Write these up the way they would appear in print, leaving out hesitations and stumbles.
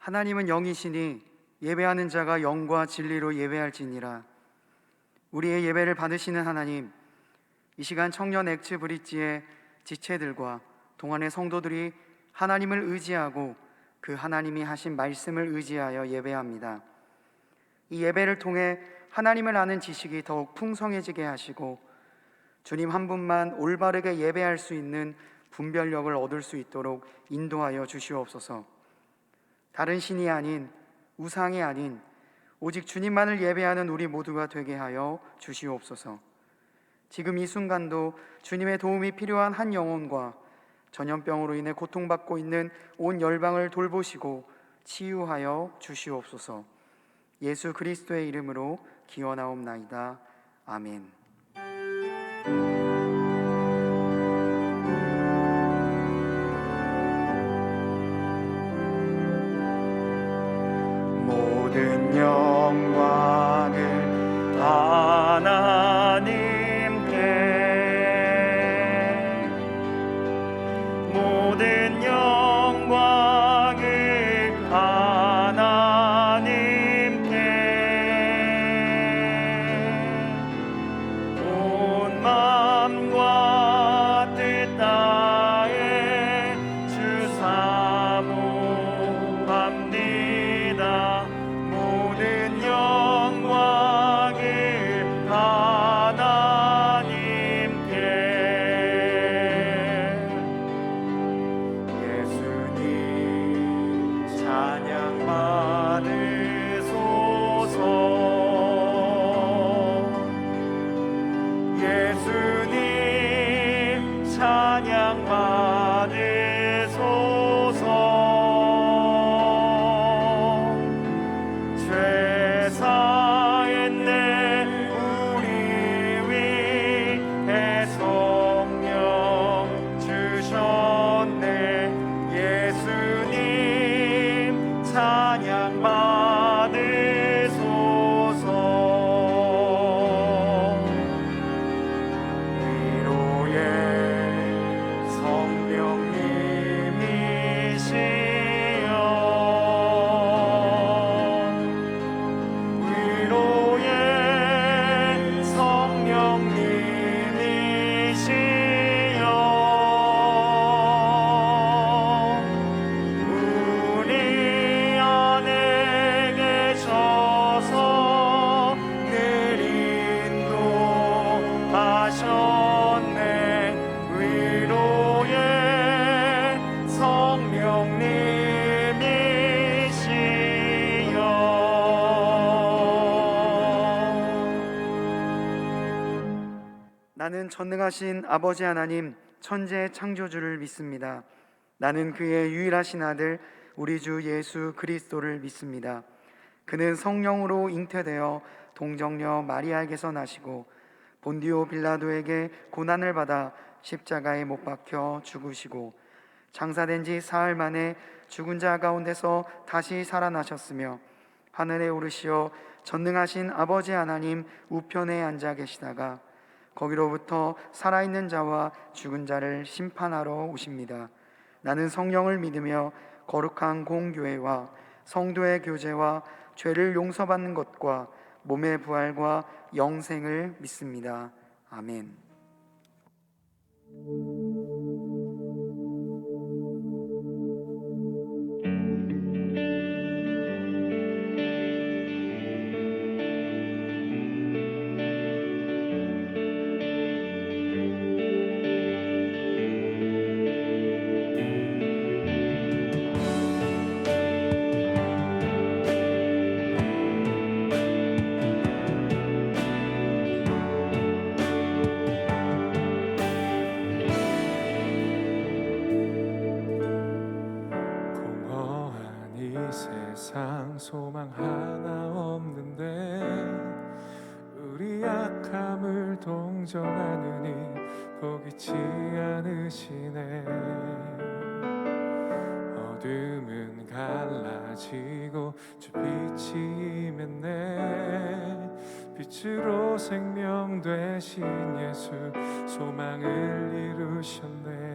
하나님은 영이시니 예배하는 자가 영과 진리로 예배할지니라. 우리의 예배를 받으시는 하나님, 이 시간 청년 엑츠 브릿지의 지체들과 동안의 성도들이 하나님을 의지하고 그 하나님이 하신 말씀을 의지하여 예배합니다. 이 예배를 통해 하나님을 아는 지식이 더욱 풍성해지게 하시고 주님 한 분만 올바르게 예배할 수 있는 분별력을 얻을 수 있도록 인도하여 주시옵소서. 다른 신이 아닌, 우상이 아닌 오직 주님만을 예배하는 우리 모두가 되게 하여 주시옵소서. 지금 이 순간도 주님의 도움이 필요한 한 영혼과 전염병으로 인해 고통받고 있는 온 열방을 돌보시고 치유하여 주시옵소서. 예수 그리스도의 이름으로 기원하옵나이다. 아멘. 모든 영광을 하나님께, 모든 영광을 하나님께, 온 마음과 뜻 다해 주 사모합니다. 모든 영광을 하나님께. 예수님 찬양 받으소서. 예수님 찬양 받으소서. 죄 사했네 우리 위해 성령 주셨네. 예수님 찬양 받으소서. 위로의 성령님이시여, 위로의 성령님이시여, 우리 안에 계셔서 늘 인도하셨네. 위로의 성령님이시여. 나는 전능하신 아버지 하나님, 천지의 창조주를 믿습니다. 나는 그의 유일하신 아들 우리 주 예수 그리스도를 믿습니다. 그는 성령으로 잉태되어 동정녀 마리아에게서 나시고 본디오 빌라도에게 고난을 받아 십자가에 못 박혀 죽으시고 장사된 지 사흘 만에 죽은 자 가운데서 다시 살아나셨으며 하늘에 오르시어 전능하신 아버지 하나님 우편에 앉아 계시다가 거기로부터 살아있는 자와 죽은 자를 심판하러 오십니다. 나는 성령을 믿으며 거룩한 공교회와 성도의 교제와 죄를 용서받는 것과 몸의 부활과 영생을 믿습니다. 아멘. 세상 소망 하나 없는데 우리 약함을 동정하느니 포기치 않으시네. 어둠은 갈라지고 주 빛이 임했네. 빛으로 생명 되신 예수 소망을 이루셨네.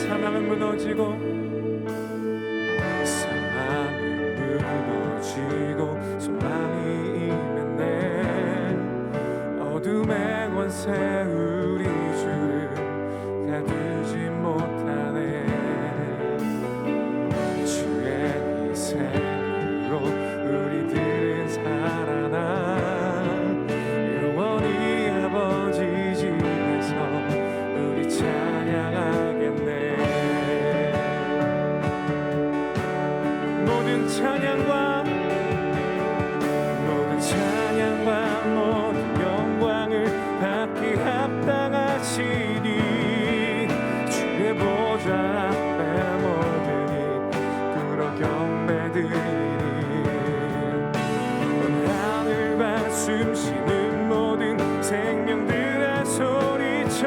사망은 무너지고 소망이 임했네. 어둠의 권세 우리 주를 가두지 못하네. 주의 희생으로 우리들은 살아나 영원히 아버지 집에서 우리 찬양하겠네. 모든 찬양과 모든 영광을 받기 합당하시니 주의 보좌 앞에 모든이 불어 경배드리니 온 하늘과 숨쉬는 모든 생명들아 소리쳐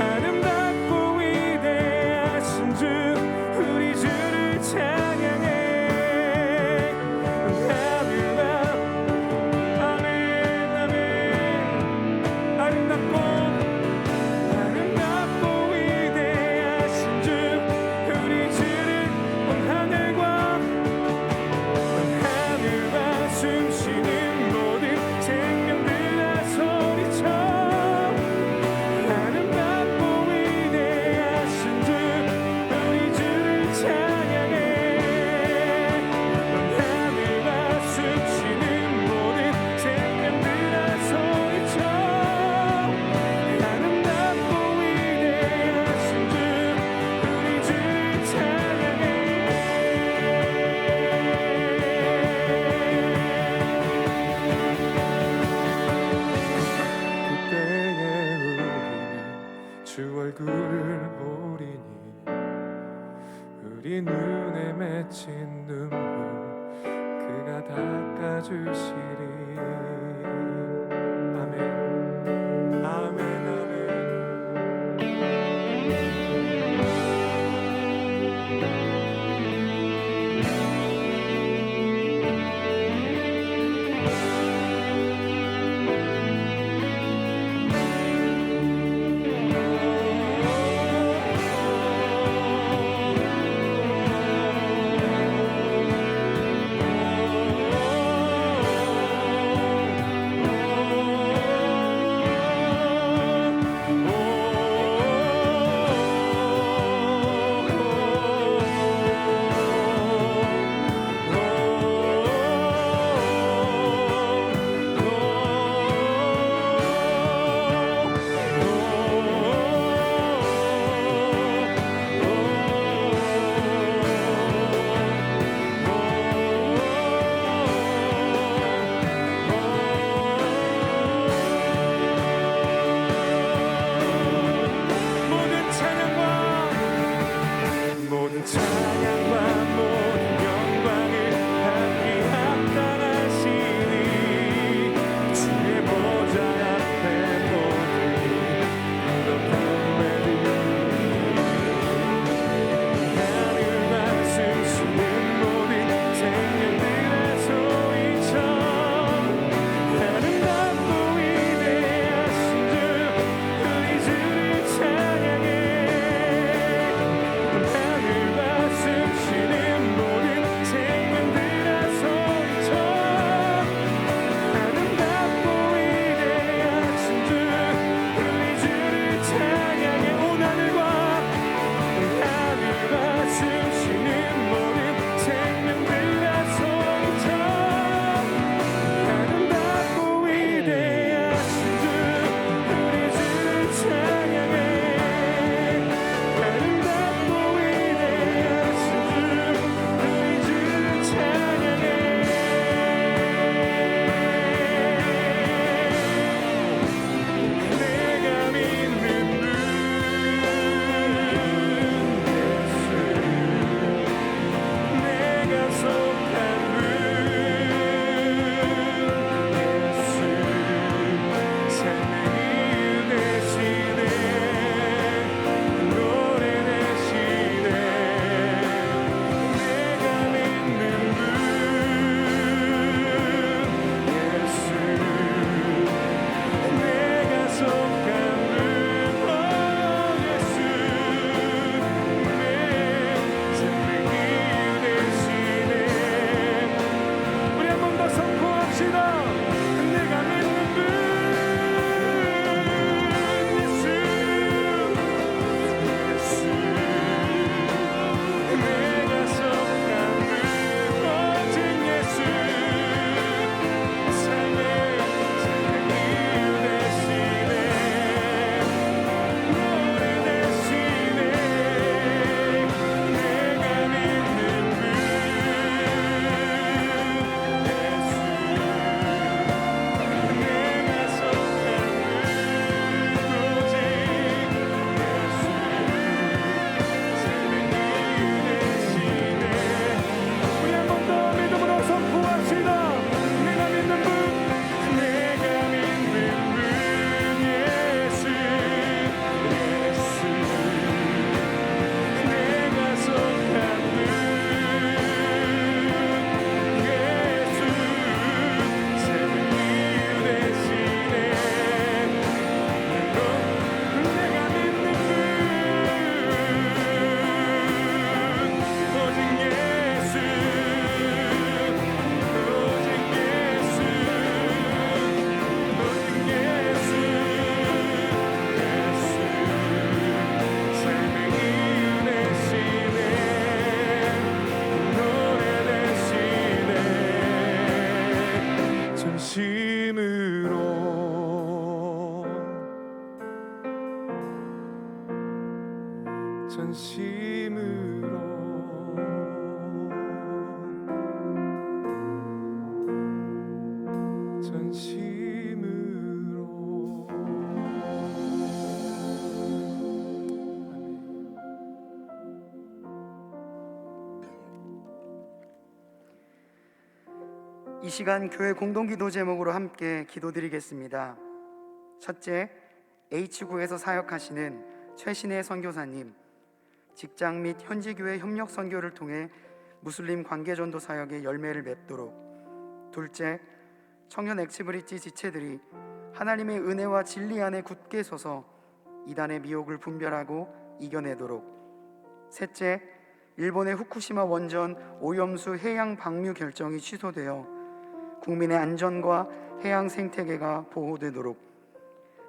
아름답고 위대하신 주 우리 주를 찬양해. 주 얼굴을 보리니 우리 눈에 맺힌 눈물 그가 닦아주시리. 아멘 아멘 아멘. 전심으로 전심으로 이 시간 교회 공동기도 제목으로 함께 기도드리겠습니다. 첫째, H국에서 사역하시는 최신혜 선교사님, 직장 및 현지 교회 협력 선교를 통해 무슬림 관계전도 사역의 열매를 맺도록. 둘째, 청년 엑스브릿지 지체들이 하나님의 은혜와 진리 안에 굳게 서서 이단의 미혹을 분별하고 이겨내도록. 셋째, 일본의 후쿠시마 원전 오염수 해양 방류 결정이 취소되어 국민의 안전과 해양 생태계가 보호되도록.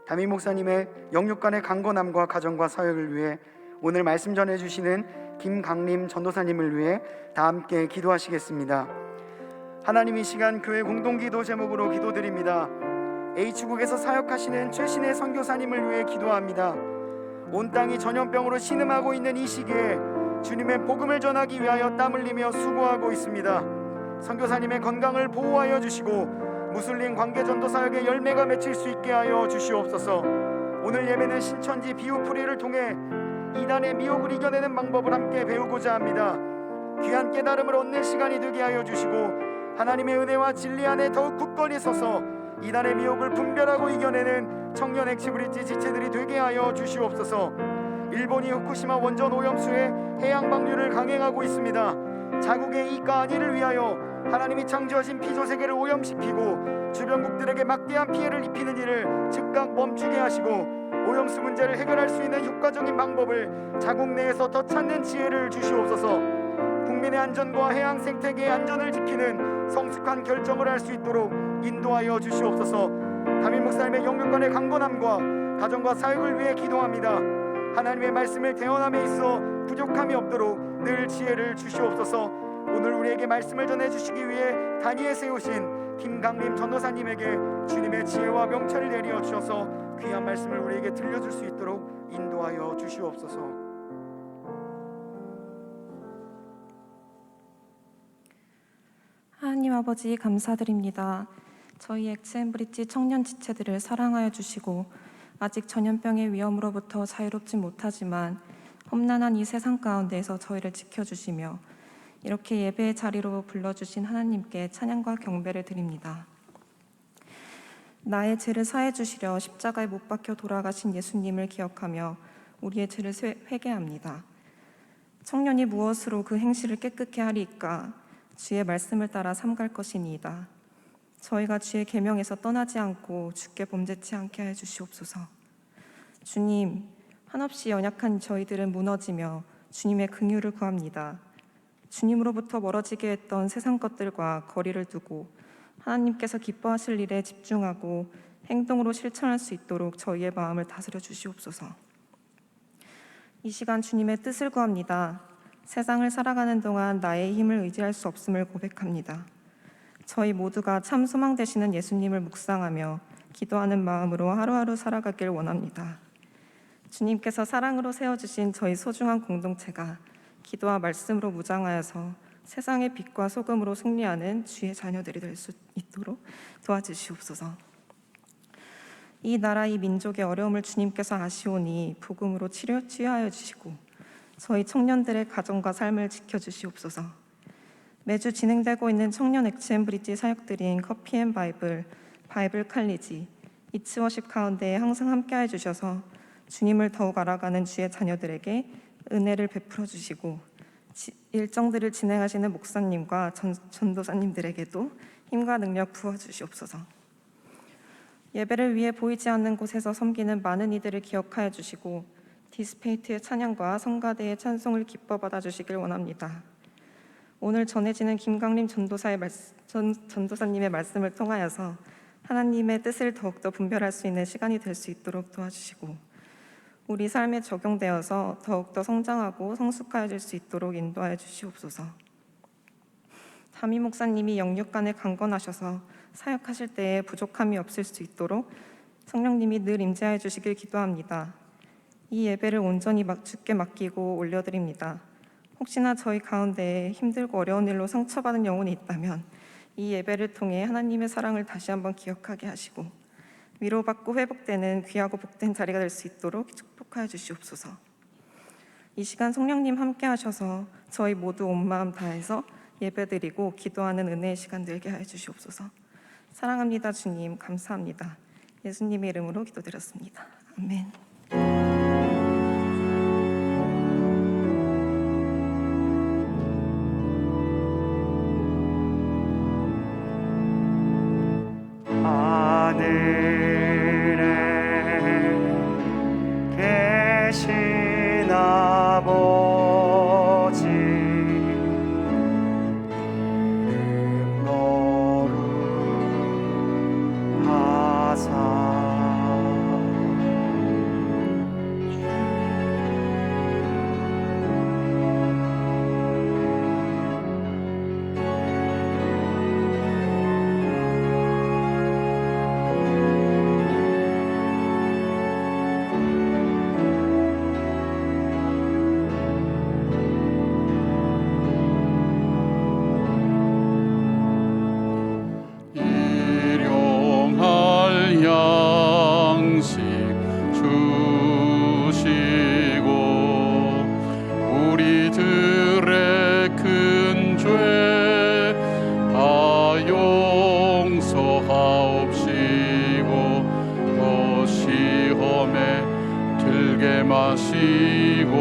담임 목사님의 영육간의 강건함과 가정과 사역을 위해 오늘 말씀 전해주시는 김강림 전도사님을 위해 다 함께 기도하시겠습니다. 하나님, 이 시간 교회 공동기도 제목으로 기도드립니다. H국에서 사역하시는 최신혜 선교사님을 위해 기도합니다. 온 땅이 전염병으로 신음하고 있는 이 시기에 주님의 복음을 전하기 위하여 땀 흘리며 수고하고 있습니다. 선교사님의 건강을 보호하여 주시고 무슬림 관계전도 사역의 열매가 맺힐 수 있게 하여 주시옵소서. 오늘 예배는 신천지 비유풀이를 통해 이단의 미혹을 이겨내는 방법을 함께 배우고자 합니다. 귀한 깨달음을 얻는 시간이 되게 하여 주시고 하나님의 은혜와 진리 안에 더욱 굳건히 서서 이단의 미혹을 분별하고 이겨내는 청년 엑스브릿지 지체들이 되게 하여 주시옵소서. 일본이 후쿠시마 원전 오염수의 해양 방류를 강행하고 있습니다. 자국의 이익과 안위를 위하여 하나님이 창조하신 피조세계를 오염시키고 주변국들에게 막대한 피해를 입히는 일을 즉각 멈추게 하시고 오염수 문제를 해결할 수 있는 효과적인 방법을 자국 내에서 더 찾는 지혜를 주시옵소서. 국민의 안전과 해양 생태계의 안전을 지키는 성숙한 결정을 할 수 있도록 인도하여 주시옵소서. 담임 목사님의 영육간의 강건함과 가정과 사역을 위해 기도합니다. 하나님의 말씀을 대언함에 있어 부족함이 없도록 늘 지혜를 주시옵소서. 오늘 우리에게 말씀을 전해주시기 위해 단위에 세우신 김강림 전도사님에게 주님의 지혜와 명철을 내려 주셔서 귀한 말씀을 우리에게 들려줄 수 있도록 인도하여 주시옵소서. 하나님 아버지, 감사드립니다. 저희 엑스브릿지 청년 지체들을 사랑하여 주시고 아직 전염병의 위험으로부터 자유롭지 못하지만 험난한 이 세상 가운데에서 저희를 지켜주시며 이렇게 예배의 자리로 불러주신 하나님께 찬양과 경배를 드립니다. 나의 죄를 사해 주시려 십자가에 못 박혀 돌아가신 예수님을 기억하며 우리의 죄를 회개합니다. 청년이 무엇으로 그 행실을 깨끗게 하리이까? 주의 말씀을 따라 삼갈 것이니이다. 저희가 주의 계명에서 떠나지 않고 주께 범죄치 않게 하여 주시옵소서. 주님, 한없이 연약한 저희들은 무너지며 주님의 긍휼을 구합니다. 주님으로부터 멀어지게 했던 세상 것들과 거리를 두고 하나님께서 기뻐하실 일에 집중하고 행동으로 실천할 수 있도록 저희의 마음을 다스려 주시옵소서. 이 시간 주님의 뜻을 구합니다. 세상을 살아가는 동안 나의 힘을 의지할 수 없음을 고백합니다. 저희 모두가 참 소망 되시는 예수님을 묵상하며 기도하는 마음으로 하루하루 살아가길 원합니다. 주님께서 사랑으로 세워주신 저희 소중한 공동체가 기도와 말씀으로 무장하여서 세상의 빛과 소금으로 승리하는 주의 자녀들이 될 수 있도록 도와주시옵소서. 이 나라 이 민족의 어려움을 주님께서 아시오니 복음으로 치유하여 주시고 저희 청년들의 가정과 삶을 지켜주시옵소서. 매주 진행되고 있는 청년 엑스브릿지 사역들인 커피앤바이블, 바이블 칼리지, 이츠워십 가운데 항상 함께해 주셔서 주님을 더욱 알아가는 주의 자녀들에게 은혜를 베풀어 주시고 일정들을 진행하시는 목사님과 전도사님들에게도 힘과 능력 부어 주시옵소서. 예배를 위해 보이지 않는 곳에서 섬기는 많은 이들을 기억하여 주시고 디스페이트의 찬양과 성가대의 찬송을 기뻐 받아주시길 원합니다. 오늘 전해지는 김강림 전도사님의 말씀을 통하여서 하나님의 뜻을 더욱더 분별할 수 있는 시간이 될 수 있도록 도와주시고 우리 삶에 적용되어서 더욱더 성장하고 성숙해질 수 있도록 인도하여 주시옵소서. 담임 목사님이 영육간에 강건하셔서 사역하실 때에 부족함이 없을 수 있도록 성령님이 늘 임재하여 주시길 기도합니다. 이 예배를 온전히 주께 맡기고 올려드립니다. 혹시나 저희 가운데 힘들고 어려운 일로 상처받은 영혼이 있다면 이 예배를 통해 하나님의 사랑을 다시 한번 기억하게 하시고 위로받고 회복되는 귀하고 복된 자리가 될 수 있도록 축복하여 주시옵소서. 이 시간 성령님 함께 하셔서 저희 모두 온 마음 다해서 예배드리고 기도하는 은혜의 시간 되게 하여 주시옵소서. 사랑합니다 주님, 감사합니다. 예수님의 이름으로 기도드렸습니다. 아멘. 하늘에 계신 아버지 이름 거룩하사 일용할 양식 주시고 우리들의 큰 죄 다 용서하옵시고 또 시험에 들게 마시고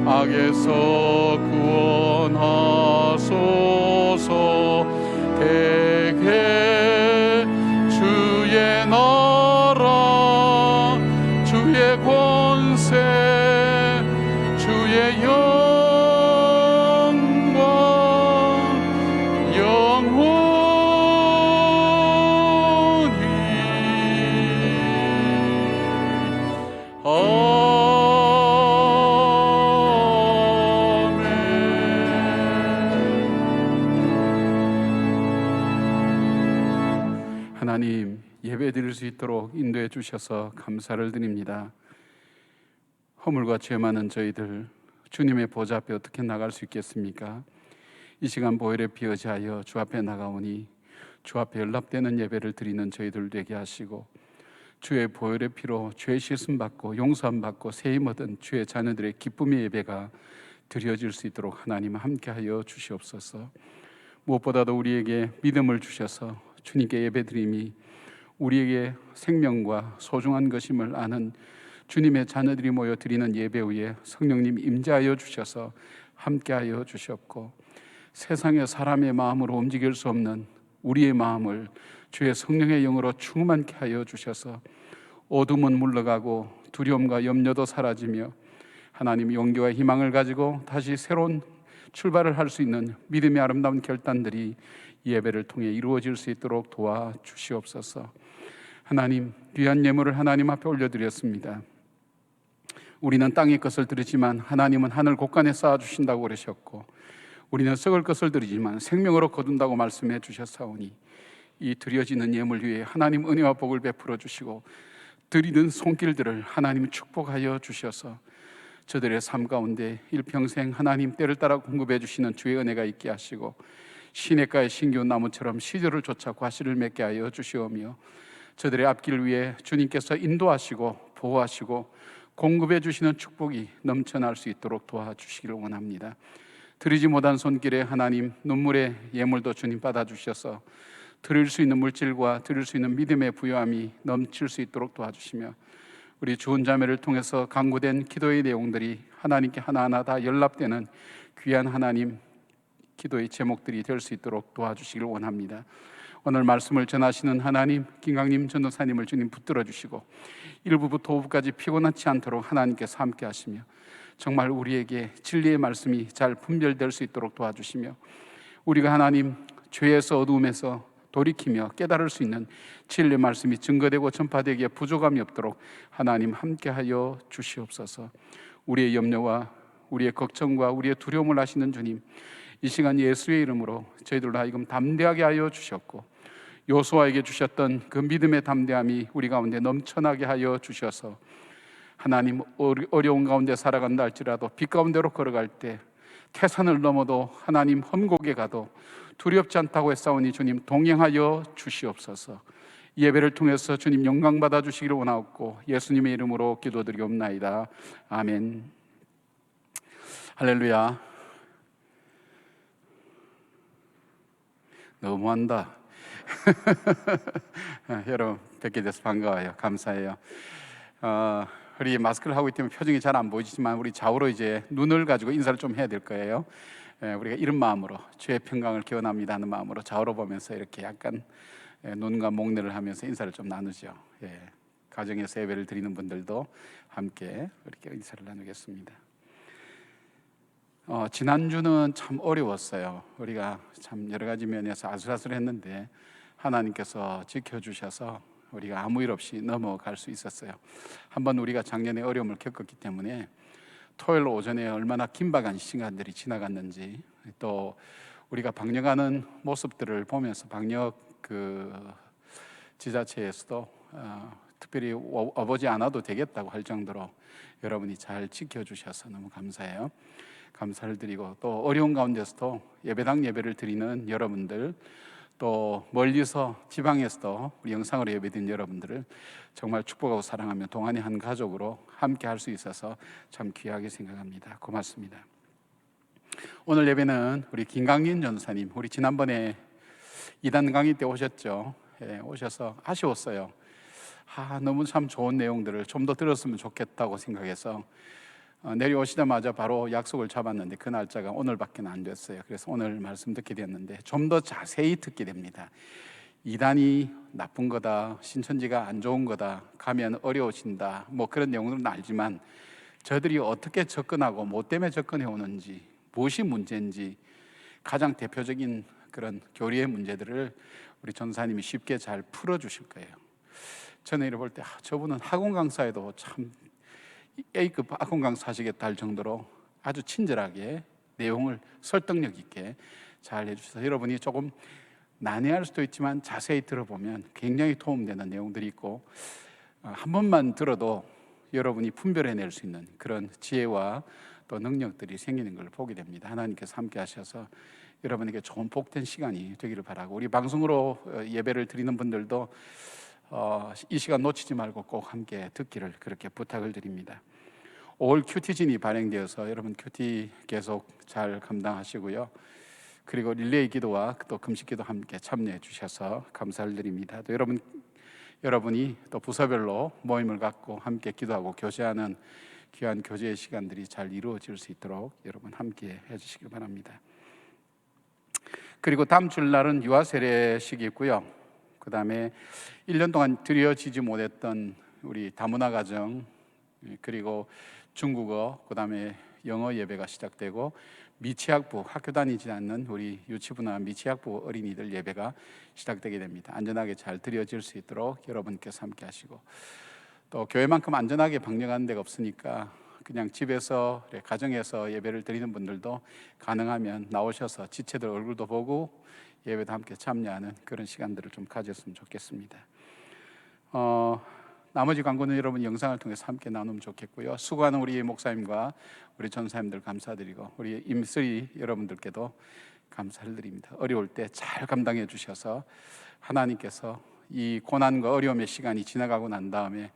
악에서 구원하소서. 대개 주의 나라 주의 권세 주의 영광 영원히 하나님, 예배 드릴 수 있도록 인도해 주셔서 감사를 드립니다. 허물과 죄 많은 저희들 주님의 보좌 앞에 어떻게 나갈 수 있겠습니까? 이 시간 보혈에 비어지하여 주 앞에 나가오니 주 앞에 연락되는 예배를 드리는 저희들 되게 하시고 주의 보혈의 피로 죄 씻음 받고 용서함 받고 세임 얻은 주의 자녀들의 기쁨의 예배가 드려질 수 있도록 하나님 함께하여 주시옵소서. 무엇보다도 우리에게 믿음을 주셔서 주님께 예배드림이 우리에게 생명과 소중한 것임을 아는 주님의 자녀들이 모여 드리는 예배 위에 성령님 임재하여 주셔서 함께하여 주시옵고 세상의 사람의 마음으로 움직일 수 없는 우리의 마음을 주의 성령의 영으로 충만케 하여 주셔서 어둠은 물러가고 두려움과 염려도 사라지며 하나님 용기와 희망을 가지고 다시 새로운 출발을 할 수 있는 믿음의 아름다운 결단들이 예배를 통해 이루어질 수 있도록 도와주시옵소서. 하나님, 귀한 예물을 하나님 앞에 올려드렸습니다. 우리는 땅의 것을 드리지만 하나님은 하늘 곳간에 쌓아주신다고 그러셨고 우리는 썩을 것을 드리지만 생명으로 거둔다고 말씀해 주셨사오니 이 드려지는 예물 위에 하나님 은혜와 복을 베풀어 주시고 드리는 손길들을 하나님 축복하여 주셔서 저들의 삶 가운데 일평생 하나님 때를 따라 공급해 주시는 주의 은혜가 있게 하시고 시냇가의 신기한 나무처럼 시절을 쫓아 과실을 맺게 하여 주시오며 저들의 앞길 위에 주님께서 인도하시고 보호하시고 공급해 주시는 축복이 넘쳐날 수 있도록 도와주시기를 원합니다. 드리지 못한 손길에 하나님 눈물의 예물도 주님 받아주셔서 드릴 수 있는 물질과 드릴 수 있는 믿음의 부요함이 넘칠 수 있도록 도와주시며 우리 주은 자매를 통해서 강구된 기도의 내용들이 하나님께 하나하나 다 연락되는 귀한 하나님 기도의 제목들이 될 수 있도록 도와주시길 원합니다. 오늘 말씀을 전하시는 하나님 김강림 전도사님을 주님 붙들어 주시고 1부부터 5부까지 피곤하지 않도록 하나님께서 함께 하시며 정말 우리에게 진리의 말씀이 잘 분별될 수 있도록 도와주시며 우리가 하나님 죄에서 어두움에서 돌이키며 깨달을 수 있는 진리의 말씀이 증거되고 전파되기에 부족함이 없도록 하나님 함께하여 주시옵소서. 우리의 염려와 우리의 걱정과 우리의 두려움을 아시는 주님, 이 시간 예수의 이름으로 저희들로 하여금 담대하게 하여 주셨고 여호수아에게 주셨던 그 믿음의 담대함이 우리 가운데 넘쳐나게 하여 주셔서 하나님, 어려운 가운데 살아간다 할지라도 빛 가운데로 걸어갈 때 태산을 넘어도 하나님 험곡에 가도 두렵지 않다고 했사오니 주님 동행하여 주시옵소서. 예배를 통해서 주님 영광 받아 주시기를 원하옵고 예수님의 이름으로 기도드리옵나이다. 아멘. 할렐루야. 너무한다. 여러분 뵙게 돼서 반가워요. 감사해요. 우리 마스크를 하고 있기 때문에 표정이 잘 안 보이지만 우리 좌우로 이제 눈을 가지고 인사를 좀 해야 될 거예요. 우리가 이런 마음으로 주의 평강을 기원합니다 하는 마음으로 좌우로 보면서 이렇게 약간 눈과 목례를 하면서 인사를 좀 나누죠. 가정에서 예배를 드리는 분들도 함께 이렇게 인사를 나누겠습니다. 지난주는 참 어려웠어요. 우리가 참 여러 가지 면에서 아슬아슬했는데 하나님께서 지켜주셔서 우리가 아무 일 없이 넘어갈 수 있었어요. 한번 우리가 작년에 어려움을 겪었기 때문에 토요일 오전에 얼마나 긴박한 시간들이 지나갔는지, 또 우리가 방역하는 모습들을 보면서 방역 지자체에서도 특별히 와보지 않아도 되겠다고 할 정도로 여러분이 잘 지켜주셔서 너무 감사해요. 감사를 드리고, 또 어려운 가운데서도 예배당 예배를 드리는 여러분들, 또 멀리서 지방에서도 우리 영상으로 예배드린 여러분들을 정말 축복하고 사랑하며 동안의 한 가족으로 함께 할 수 있어서 참 귀하게 생각합니다. 고맙습니다. 오늘 예배는 우리 김강인 전사님, 우리 지난번에 2단 강의 때 오셨죠. 오셔서 아쉬웠어요. 너무 참 좋은 내용들을 좀 더 들었으면 좋겠다고 생각해서 내려오시자마자 바로 약속을 잡았는데 그 날짜가 오늘밖에 안 됐어요. 그래서 오늘 말씀 듣게 됐는데 좀 더 자세히 듣게 됩니다. 이단이 나쁜 거다, 신천지가 안 좋은 거다, 가면 어려워진다, 뭐 그런 내용들은 알지만 저들이 어떻게 접근하고 뭐 때문에 접근해 오는지, 무엇이 문제인지 가장 대표적인 그런 교리의 문제들을 우리 전사님이 쉽게 잘 풀어주실 거예요. 저는 이를 볼 때 저분은 학원 강사에도 참 A급 학원 강사 하시겠다 할 정도로 아주 친절하게 내용을 설득력 있게 잘 해주셔서 여러분이 조금 난해할 수도 있지만 자세히 들어보면 굉장히 도움되는 내용들이 있고, 한 번만 들어도 여러분이 분별해낼 수 있는 그런 지혜와 또 능력들이 생기는 걸 보게 됩니다. 하나님께서 함께 하셔서 여러분에게 좋은 복된 시간이 되기를 바라고, 우리 방송으로 예배를 드리는 분들도 이 시간 놓치지 말고 꼭 함께 듣기를 그렇게 부탁을 드립니다. 5월 큐티진이 발행되어서 여러분 큐티 계속 잘 감당하시고요. 그리고 릴레이 기도와 또 금식 기도 함께 참여해 주셔서 감사를 드립니다. 또 여러분이 또 부서별로 모임을 갖고 함께 기도하고 교제하는 귀한 교제의 시간들이 잘 이루어질 수 있도록 여러분 함께 해주시길 바랍니다. 그리고 다음 주일날은 유아 세례식이 있고요. 그 다음에 1년 동안 드려지지 못했던 우리 다문화 가정, 그리고 중국어, 그 다음에 영어 예배가 시작되고, 미취학부, 학교 다니지 않는 우리 유치부나 미취학부 어린이들 예배가 시작되게 됩니다. 안전하게 잘 드려질 수 있도록 여러분께서 함께 하시고, 또 교회만큼 안전하게 방역하는 데가 없으니까 그냥 집에서, 가정에서 예배를 드리는 분들도 가능하면 나오셔서 지체들 얼굴도 보고 예배도 함께 참여하는 그런 시간들을 좀 가졌으면 좋겠습니다. 나머지 광고는 여러분 영상을 통해서 함께 나누면 좋겠고요. 수고하는 우리 목사님과 우리 전사님들 감사드리고, 우리 임쓰리 여러분들께도 감사를 드립니다. 어려울 때 잘 감당해 주셔서 하나님께서 이 고난과 어려움의 시간이 지나가고 난 다음에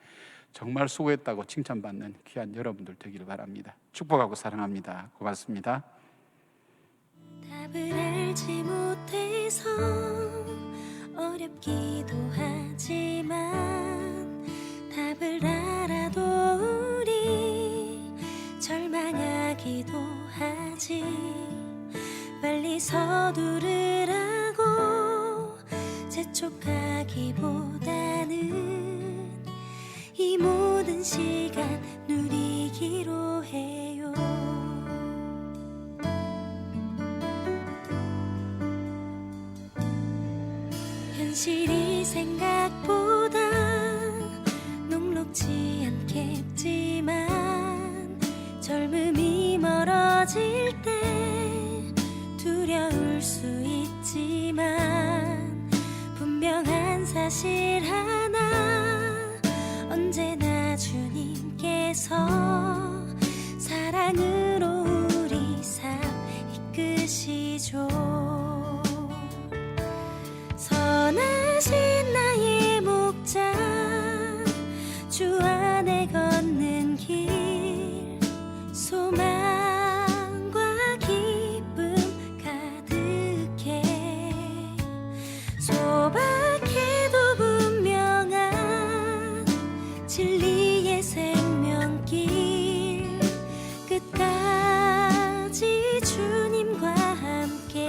정말 수고했다고 칭찬받는 귀한 여러분들 되기를 바랍니다. 축복하고 사랑합니다. 고맙습니다. 답을 알지 못해서 어렵기도 하지만 답을 알아도 우리 절망하기도 하지. 빨리 서두르라고 재촉하기보다는 이 모든 시간 누리기로 해요. 현실이 생각보다 녹록지 않겠지만 젊음이 멀어질 때 두려울 수 있지만 분명한 사실 하나, 언제나 주님께서 사랑으로 우리 삶 이끄시죠. 선하신 나의 목자, 주 안에 걷는 길, 소망과 기쁨 가득해. 소박해도 분명한 진리의 생명길, 끝까지 주님과 함께.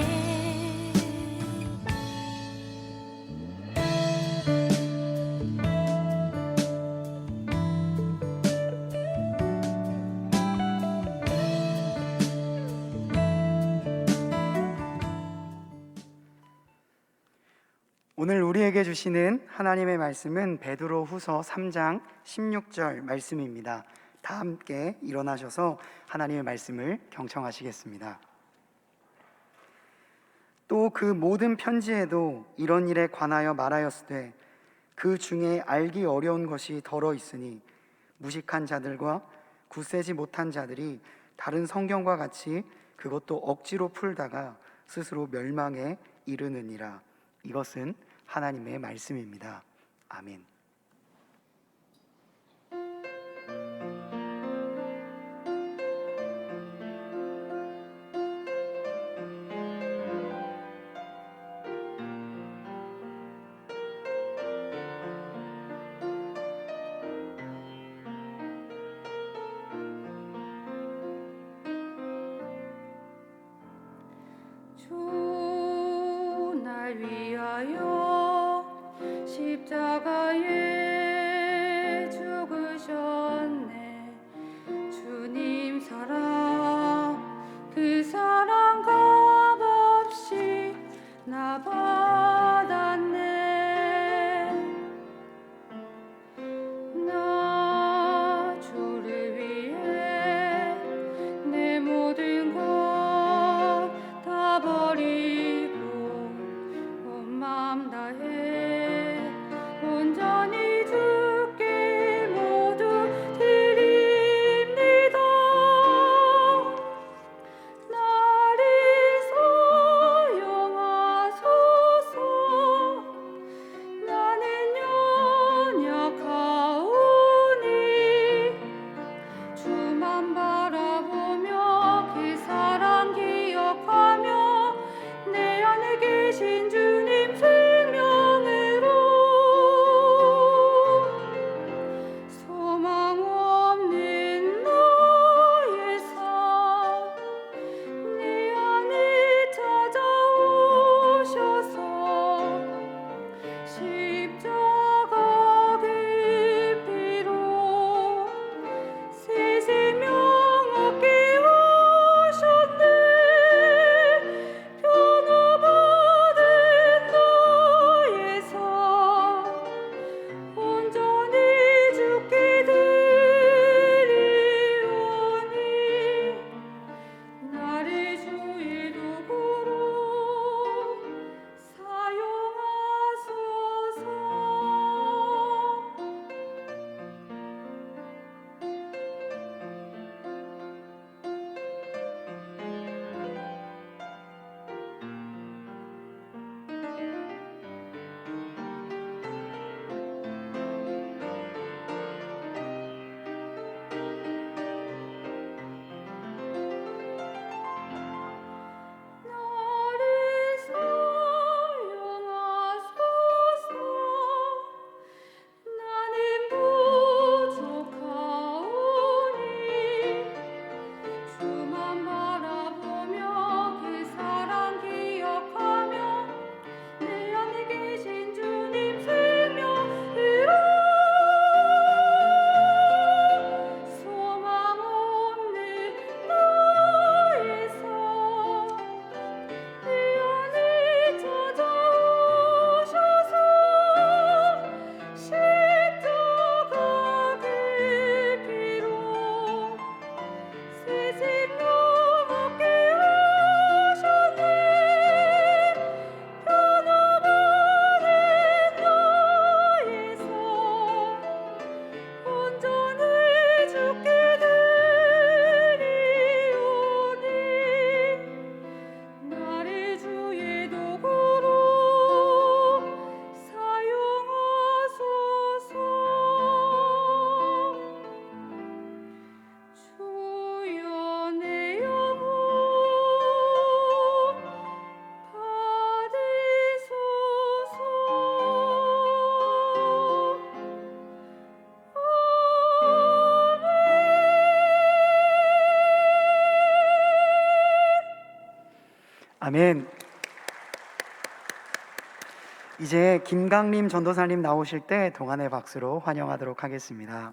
오늘 우리에게 주시는 하나님의 말씀은 베드로후서 3장 16절 말씀입니다. 다 함께 일어나셔서 하나님의 말씀을 경청하시겠습니다. 또 그 모든 편지에도 이런 일에 관하여 말하였으되 그 중에 알기 어려운 것이 덜어 있으니 무식한 자들과 굳세지 못한 자들이 다른 성경과 같이 그것도 억지로 풀다가 스스로 멸망에 이르느니라. 이것은 하나님의 말씀입니다. 아멘. 주 날 위하여 십자가에 죽으셨네. 주님 사랑, 그 사랑 값없이 나 받았네. 나 주를 위해 내 모든 것 다 버리고 온 마음 아멘. 이제 김강림 전도사님 나오실 때 동안의 박수로 환영하도록 하겠습니다.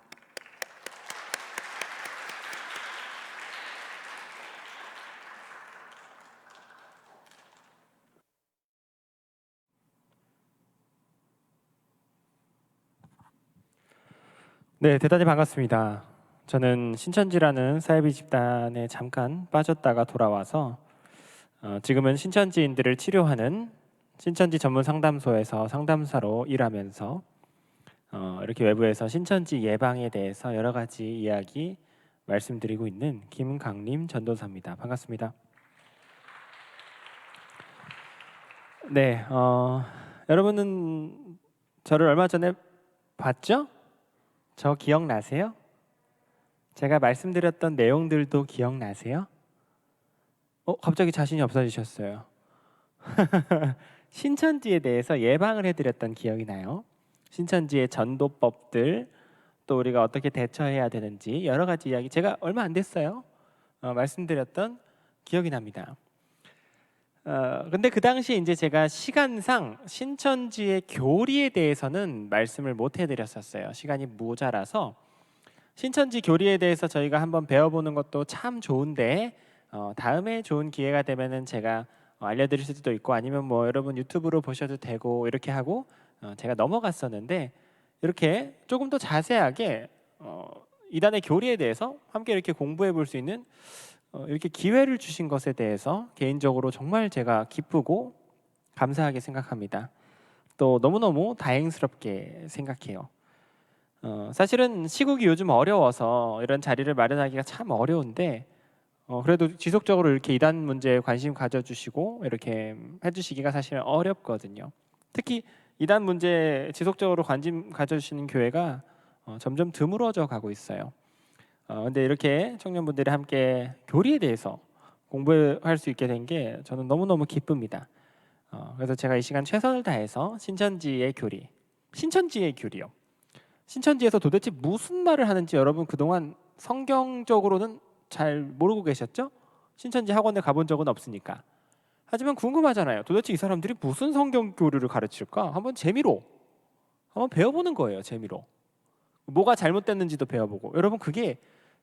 네, 대단히 반갑습니다. 저는 신천지라는 사이비 집단에 잠깐 빠졌다가 돌아와서 지금은 신천지인들을 치료하는 신천지 전문 상담소에서 상담사로 일하면서 이렇게 외부에서 신천지 예방에 대해서 여러 가지 이야기 말씀드리고 있는 김강림 전도사입니다. 반갑습니다. 네, 여러분은 저를 얼마 전에 봤죠? 저 기억나세요? 제가 말씀드렸던 내용들도 기억나세요? 갑자기 자신이 없어지셨어요. 신천지에 대해서 예방을 해드렸던 기억이 나요. 신천지의 전도법들, 또 우리가 어떻게 대처해야 되는지 여러 가지 이야기 제가 얼마 안 됐어요. 말씀드렸던 기억이 납니다. 근데 그 당시 이제 제가 시간상 신천지의 교리에 대해서는 말씀을 못 해드렸었어요. 시간이 모자라서 신천지 교리에 대해서 저희가 한번 배워보는 것도 참 좋은데 다음에 좋은 기회가 되면은 제가 알려드릴 수도 있고 아니면 뭐 여러분 유튜브로 보셔도 되고 이렇게 하고 제가 넘어갔었는데 이렇게 조금 더 자세하게 이단의 교리에 대해서 함께 이렇게 공부해 볼 수 있는 이렇게 기회를 주신 것에 대해서 개인적으로 정말 제가 기쁘고 감사하게 생각합니다. 또 너무너무 다행스럽게 생각해요. 사실은 시국이 요즘 어려워서 이런 자리를 마련하기가 참 어려운데 그래도 지속적으로 이렇게 이단 문제에 관심 가져주시고 이렇게 해주시기가 사실 어렵거든요. 특히 이단 문제에 지속적으로 관심 가져주시는 교회가 점점 드물어져 가고 있어요. 근데 이렇게 청년분들이 함께 교리에 대해서 공부할 수 있게 된 게 저는 너무너무 기쁩니다. 그래서 제가 이 시간 최선을 다해서 신천지의 교리요. 신천지에서 도대체 무슨 말을 하는지 여러분 그동안 성경적으로는 잘 모르고 계셨죠? 신천지 학원에 가본 적은 없으니까. 하지만 궁금하잖아요. 도대체 이 사람들이 무슨 성경 교리를 가르칠까? 한번 재미로 한번 배워보는 거예요. 재미로. 뭐가 잘못됐는지도 배워보고. 여러분 그게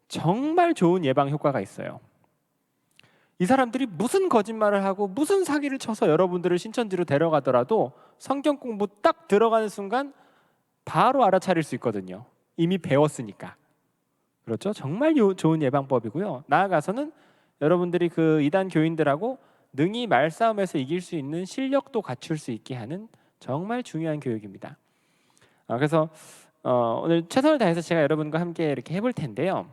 정말 좋은 예방 효과가 있어요. 이 사람들이 무슨 거짓말을 하고 무슨 사기를 쳐서 여러분들을 신천지로 데려가더라도 성경 공부 딱 들어가는 순간 바로 알아차릴 수 있거든요. 이미 배웠으니까. 그렇죠? 정말 좋은 예방법이고요. 나아가서는 여러분들이 그 이단 교인들하고 능히 말싸움에서 이길 수 있는 실력도 갖출 수 있게 하는 정말 중요한 교육입니다. 그래서 오늘 최선을 다해서 제가 여러분과 함께 이렇게 해볼 텐데요.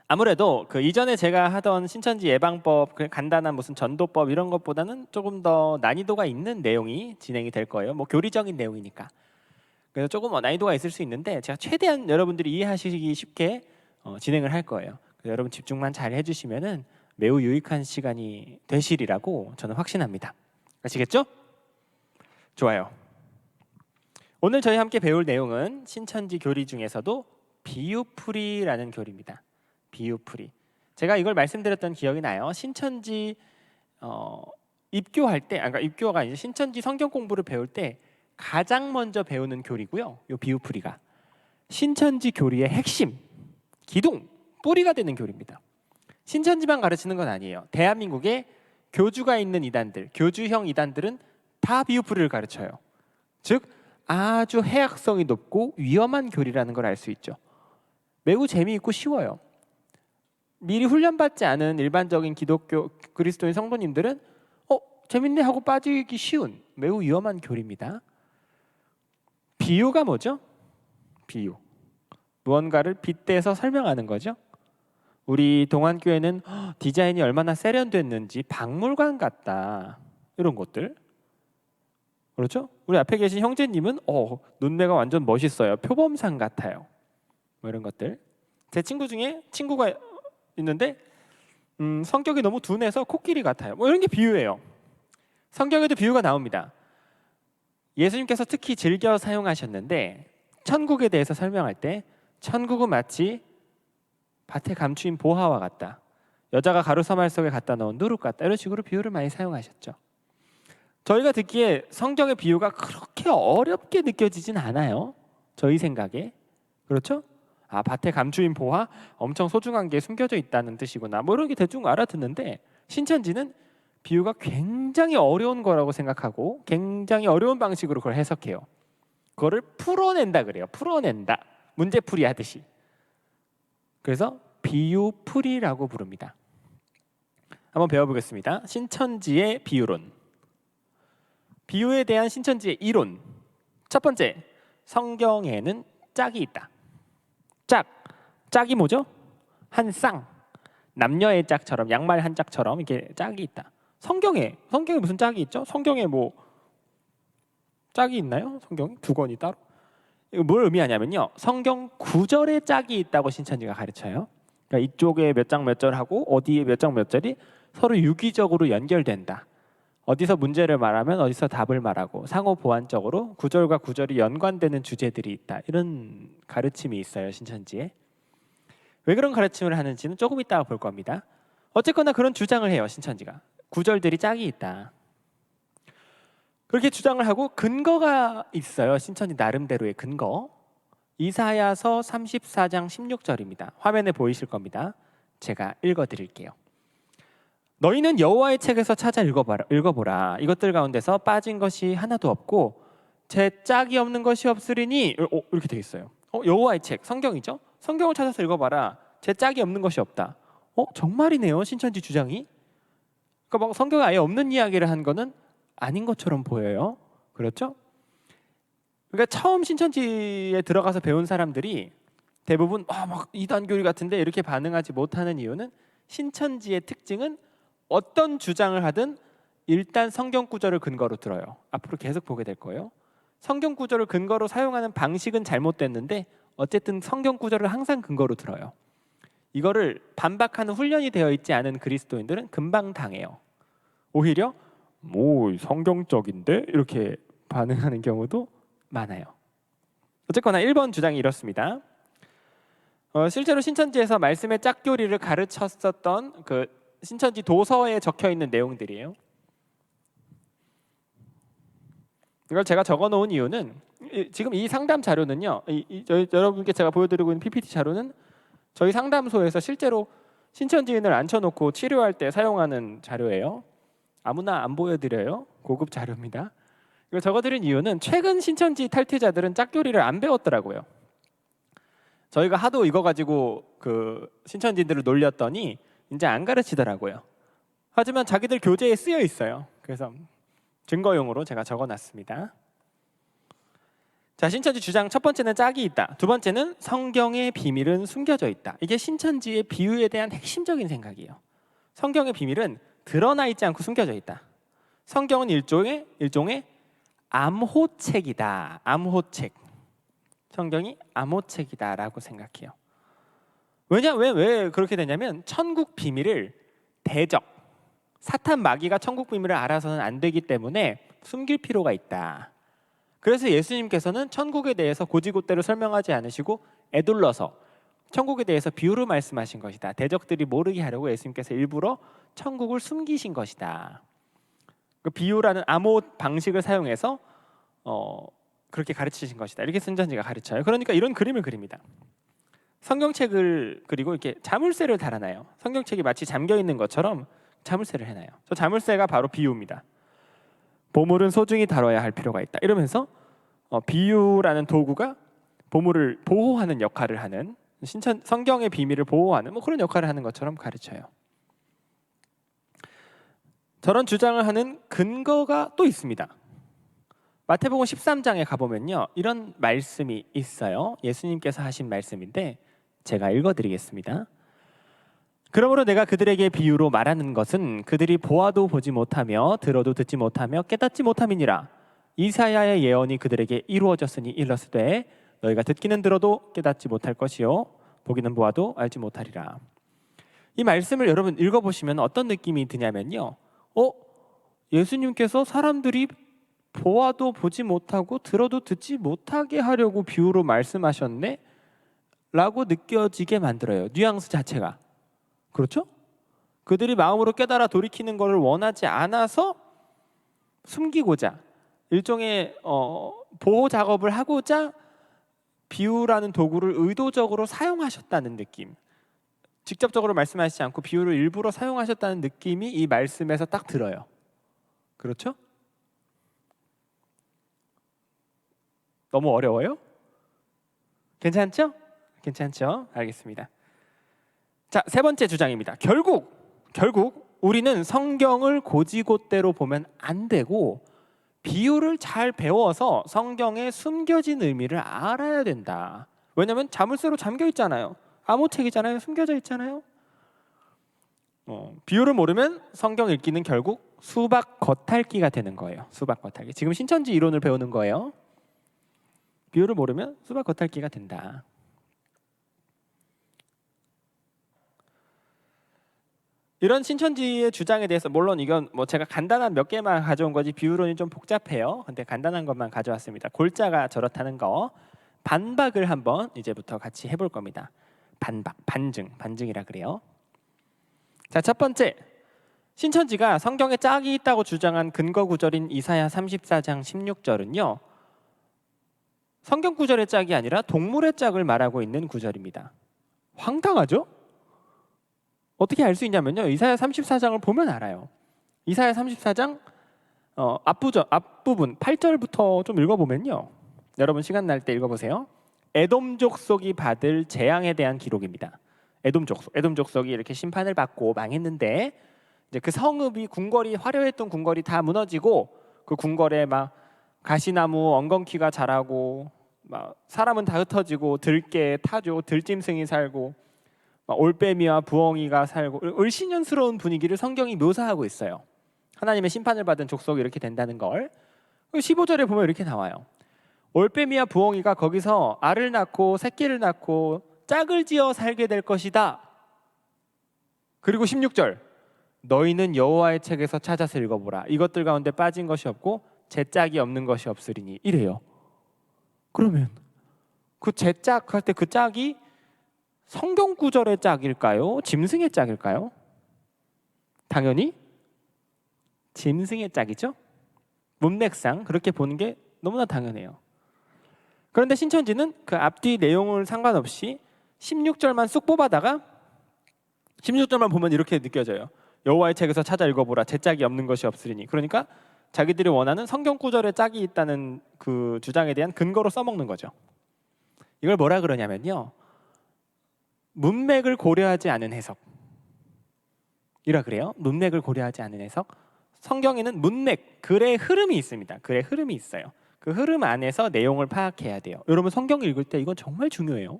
아무래도 그 이전에 제가 하던 신천지 예방법, 간단한 무슨 전도법 이런 것보다는 조금 더 난이도가 있는 내용이 진행이 될 거예요. 뭐 교리적인 내용이니까. 그래서 조금 난이도가 있을 수 있는데 제가 최대한 여러분들이 이해하시기 쉽게 진행을 할 거예요. 그래서 여러분 집중만 잘 해주시면은 매우 유익한 시간이 되시리라고 저는 확신합니다. 아시겠죠? 좋아요. 오늘 저희 함께 배울 내용은 신천지 교리 중에서도 비유풀이라는 교리입니다. 비유풀이. 제가 이걸 말씀드렸던 기억이 나요. 신천지 입교할 때, 그러니까 입교가 이제 신천지 성경 공부를 배울 때 가장 먼저 배우는 교리고요. 이 비유풀이가 신천지 교리의 핵심, 기둥, 뿌리가 되는 교리입니다. 신천지만 가르치는 건 아니에요. 대한민국에 교주가 있는 이단들, 교주형 이단들은 다 비유풀이를 가르쳐요. 즉 아주 해악성이 높고 위험한 교리라는 걸 알 수 있죠. 매우 재미있고 쉬워요. 미리 훈련받지 않은 일반적인 기독교 그리스도인 성도님들은 재밌네 하고 빠지기 쉬운 매우 위험한 교리입니다. 비유가 뭐죠? 비유. 무언가를 빗대서 설명하는 거죠. 우리 동안교회는 디자인이 얼마나 세련됐는지 박물관 같다. 이런 것들. 그렇죠? 우리 앞에 계신 형제님은 눈매가 완전 멋있어요. 표범산 같아요. 뭐 이런 것들. 제 친구 중에 친구가 있는데 성격이 너무 둔해서 코끼리 같아요. 뭐 이런 게 비유예요. 성경에도 비유가 나옵니다. 예수님께서 특히 즐겨 사용하셨는데 천국에 대해서 설명할 때 천국은 마치 밭에 감추인 보화와 같다. 여자가 가루 사말 속에 갖다 넣은 누룩 같다. 이런 식으로 비유를 많이 사용하셨죠. 저희가 듣기에 성경의 비유가 그렇게 어렵게 느껴지진 않아요. 저희 생각에. 그렇죠? 아, 밭에 감추인 보화 엄청 소중한 게 숨겨져 있다는 뜻이구나. 뭐 이런 게 대충 알아듣는데 신천지는 비유가 굉장히 어려운 거라고 생각하고 굉장히 어려운 방식으로 그걸 해석해요. 그거를 풀어낸다 그래요. 풀어낸다. 문제풀이 하듯이. 그래서 비유풀이라고 부릅니다. 한번 배워보겠습니다. 신천지의 비유론. 비유에 대한 신천지의 이론. 첫 번째, 성경에는 짝이 있다. 짝이 뭐죠? 한 쌍. 남녀의 짝처럼, 양말 한 짝처럼 이렇게 짝이 있다. 성경에 무슨 짝이 있죠? 성경에 뭐 짝이 있나요? 성경 두 권이 따로? 이거 뭘 의미하냐면요. 성경 구절에 짝이 있다고 신천지가 가르쳐요. 그러니까 이쪽에 몇 장 몇 절하고 어디에 몇 장 몇 절이 서로 유기적으로 연결된다. 어디서 문제를 말하면 어디서 답을 말하고 상호 보완적으로 구절과 구절이 연관되는 주제들이 있다. 이런 가르침이 있어요, 신천지에. 왜 그런 가르침을 하는지는 조금 이따가 볼 겁니다. 어쨌거나 그런 주장을 해요, 신천지가. 구절들이 짝이 있다. 그렇게 주장을 하고 근거가 있어요, 신천지 나름대로의 근거. 이사야서 34장 16절입니다. 화면에 보이실 겁니다. 제가 읽어드릴게요. 너희는 여호와의 책에서 찾아 읽어보라. 이것들 가운데서 빠진 것이 하나도 없고 제 짝이 없는 것이 없으리니 이렇게 되어 있어요. 여호와의 책, 성경이죠? 성경을 찾아서 읽어봐라. 제 짝이 없는 것이 없다. 정말이네요, 신천지 주장이. 그러니까 막 성경에 아예 없는 이야기를 한 거는 아닌 것처럼 보여요. 그렇죠? 그러니까 처음 신천지에 들어가서 배운 사람들이 대부분 막 이단교리 같은데 이렇게 반응하지 못하는 이유는 신천지의 특징은 어떤 주장을 하든 일단 성경 구절을 근거로 들어요. 앞으로 계속 보게 될 거예요. 성경 구절을 근거로 사용하는 방식은 잘못됐는데 어쨌든 성경 구절을 항상 근거로 들어요. 이거를 반박하는 훈련이 되어 있지 않은 그리스도인들은 금방 당해요. 오히려 뭐 성경적인데 이렇게 반응하는 경우도 많아요. 어쨌거나 1번 주장이 이렇습니다. 실제로 신천지에서 말씀의 짝교리를 가르쳤었던 그 신천지 도서에 적혀 있는 내용들이에요. 이걸 제가 적어놓은 이유는 지금 이 상담 자료는요. 여러분께 제가 보여드리고 있는 PPT 자료는 저희 상담소에서 실제로 신천지인을 앉혀놓고 치료할 때 사용하는 자료예요. 아무나 안 보여드려요. 고급 자료입니다. 이걸 적어드린 이유는 최근 신천지 탈퇴자들은 짝교리를 안 배웠더라고요. 저희가 하도 이거 가지고 그 신천지인들을 놀렸더니 이제 안 가르치더라고요. 하지만 자기들 교재에 쓰여 있어요. 그래서 증거용으로 제가 적어놨습니다. 자, 신천지 주장 첫 번째는 짝이 있다. 두 번째는 성경의 비밀은 숨겨져 있다. 이게 신천지의 비유에 대한 핵심적인 생각이에요. 성경의 비밀은 드러나 있지 않고 숨겨져 있다. 성경은 일종의 암호책이다. 암호책. 성경이 암호책이다라고 생각해요. 왜 그렇게 되냐면 천국 비밀을 대적, 사탄 마귀가 천국 비밀을 알아서는 안 되기 때문에 숨길 필요가 있다. 그래서 예수님께서는 천국에 대해서 고지고대로 설명하지 않으시고 에둘러서 천국에 대해서 비유로 말씀하신 것이다. 대적들이 모르게 하려고 예수님께서 일부러 천국을 숨기신 것이다. 그 비유라는 암호 방식을 사용해서 그렇게 가르치신 것이다. 이렇게 신천지가 가르쳐요. 그러니까 이런 그림을 그립니다. 성경책을 그리고 이렇게 자물쇠를 달아놔요. 성경책이 마치 잠겨 있는 것처럼 자물쇠를 해놔요. 저 자물쇠가 바로 비유입니다. 보물은 소중히 다뤄야 할 필요가 있다. 이러면서 비유라는 도구가 보물을 보호하는 역할을 하는 성경의 비밀을 보호하는 그런 역할을 하는 것처럼 가르쳐요. 저런 주장을 하는 근거가 또 있습니다. 마태복음 13장에 가보면요, 이런 말씀이 있어요. 예수님께서 하신 말씀인데 제가 읽어드리겠습니다. 그러므로 내가 그들에게 비유로 말하는 것은 그들이 보아도 보지 못하며 들어도 듣지 못하며 깨닫지 못함이니라. 이사야의 예언이 그들에게 이루어졌으니 일렀으되 너희가 듣기는 들어도 깨닫지 못할 것이요 보기는 보아도 알지 못하리라. 이 말씀을 여러분 읽어보시면 어떤 느낌이 드냐면요, 예수님께서 사람들이 보아도 보지 못하고 들어도 듣지 못하게 하려고 비유로 말씀하셨네? 라고 느껴지게 만들어요. 뉘앙스 자체가. 그렇죠? 그들이 마음으로 깨달아 돌이키는 것을 원하지 않아서 숨기고자 일종의 보호 작업을 하고자 비유라는 도구를 의도적으로 사용하셨다는 느낌. 직접적으로 말씀하시지 않고 비유를 일부러 사용하셨다는 느낌이 이 말씀에서 딱 들어요. 그렇죠? 너무 어려워요? 괜찮죠? 괜찮죠? 알겠습니다. 자, 세 번째 주장입니다. 결국 우리는 성경을 고지곳대로 보면 안 되고 비유를 잘 배워서 성경의 숨겨진 의미를 알아야 된다. 왜냐하면 자물쇠로 잠겨 있잖아요. 암호책이잖아요. 숨겨져 있잖아요. 비유를 모르면 성경 읽기는 결국 수박 겉핥기가 되는 거예요. 수박 겉핥기. 지금 신천지 이론을 배우는 거예요. 비유를 모르면 수박 겉핥기가 된다. 이런 신천지의 주장에 대해서 물론 이건 뭐 제가 간단한 몇 개만 가져온 거지 비유론이 좀 복잡해요. 근데 간단한 것만 가져왔습니다. 골자가 저렇다는 거 반박을 한번 이제부터 같이 해볼 겁니다. 반박, 반증이라 그래요. 자, 첫 번째, 신천지가 성경에 짝이 있다고 주장한 근거 구절인 이사야 34장 16절은요. 성경 구절의 짝이 아니라 동물의 짝을 말하고 있는 구절입니다. 황당하죠? 어떻게 알 수 있냐면요. 이사야 34장을 보면 알아요. 이사야 34장 앞부분 8절부터 좀 읽어보면요. 여러분 시간 날 때 읽어보세요. 에돔 족속이 받을 재앙에 대한 기록입니다. 에돔 족속이 이렇게 심판을 받고 망했는데 이제 그 성읍이 궁궐이 화려했던 궁궐이 다 무너지고 그 궁궐에 막 가시나무 엉겅퀴가 자라고 막 사람은 다 흩어지고 들개 타조 들짐승이 살고 올빼미와 부엉이가 살고 을신년스러운 분위기를 성경이 묘사하고 있어요. 하나님의 심판을 받은 족속이 이렇게 된다는 걸 15절에 보면 이렇게 나와요. 올빼미와 부엉이가 거기서 알을 낳고 새끼를 낳고 짝을 지어 살게 될 것이다. 그리고 16절 너희는 여호와의 책에서 찾아서 읽어보라. 이것들 가운데 빠진 것이 없고 제 짝이 없는 것이 없으리니 이래요. 그러면 그 제 짝 할 때 그 짝이 성경 구절의 짝일까요? 짐승의 짝일까요? 당연히 짐승의 짝이죠. 문맥상 그렇게 보는 게 너무나 당연해요. 그런데 신천지는 그 앞뒤 내용을 상관없이 16절만 쑥 뽑아다가 16절만 보면 이렇게 느껴져요. 여호와의 책에서 찾아 읽어보라. 제 짝이 없는 것이 없으리니. 그러니까 자기들이 원하는 성경 구절의 짝이 있다는 그 주장에 대한 근거로 써먹는 거죠. 이걸 뭐라 그러냐면요. 문맥을 고려하지 않은 해석이라 그래요. 문맥을 고려하지 않은 해석. 성경에는 문맥, 글의 흐름이 있습니다. 글의 흐름이 있어요. 그 흐름 안에서 내용을 파악해야 돼요. 여러분 성경을 읽을 때 이건 정말 중요해요.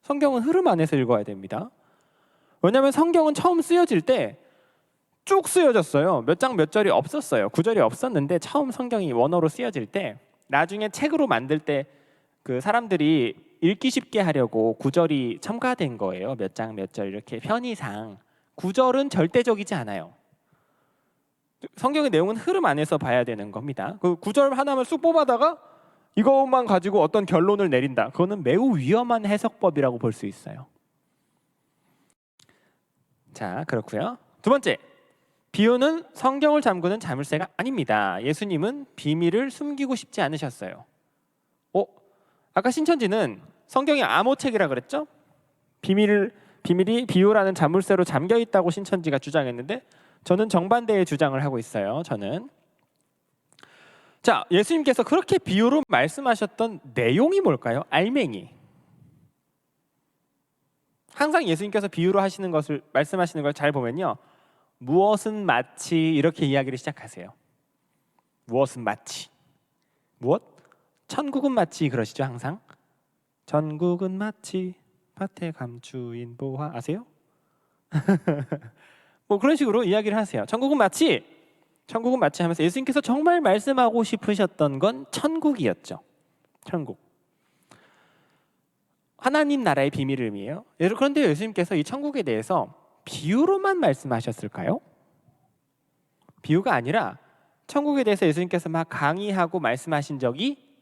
성경은 흐름 안에서 읽어야 됩니다. 왜냐하면 성경은 처음 쓰여질 때 쭉 쓰여졌어요. 몇 장 몇 절이 없었어요. 구절이 없었는데 처음 성경이 원어로 쓰여질 때 나중에 책으로 만들 때 그 사람들이 읽기 쉽게 하려고 구절이 첨가된 거예요. 몇 장 몇 절 이렇게 편의상. 구절은 절대적이지 않아요. 성경의 내용은 흐름 안에서 봐야 되는 겁니다. 그 구절 하나만 쑥 뽑아다가 이것만 가지고 어떤 결론을 내린다. 그거는 매우 위험한 해석법이라고 볼 수 있어요. 자, 그렇고요. 두 번째, 비유는 성경을 잠그는 자물쇠가 아닙니다. 예수님은 비밀을 숨기고 싶지 않으셨어요. 아까 신천지는 성경이 암호책이라 그랬죠? 비밀이 비유라는 자물쇠로 잠겨 있다고 신천지가 주장했는데 저는 정반대의 주장을 하고 있어요. 저는 자, 예수님께서 그렇게 비유로 말씀하셨던 내용이 뭘까요? 알맹이. 항상 예수님께서 비유로 하시는 것을 말씀하시는 걸 잘 보면요. 무엇은 마치 이렇게 이야기를 시작하세요. 무엇은 마치. 무엇? 천국은 마치 그러시죠 항상. 전국은 마치 밭에 감추인 보화. 아세요? 뭐 그런 식으로 이야기를 하세요. 천국은 마치 하면서 예수님께서 정말 말씀하고 싶으셨던 건 천국이었죠. 천국. 하나님 나라의 비밀을 의미해요. 그런데 예수님께서 이 천국에 대해서 비유로만 말씀하셨을까요? 비유가 아니라 천국에 대해서 예수님께서 막 강의하고 말씀하신 적이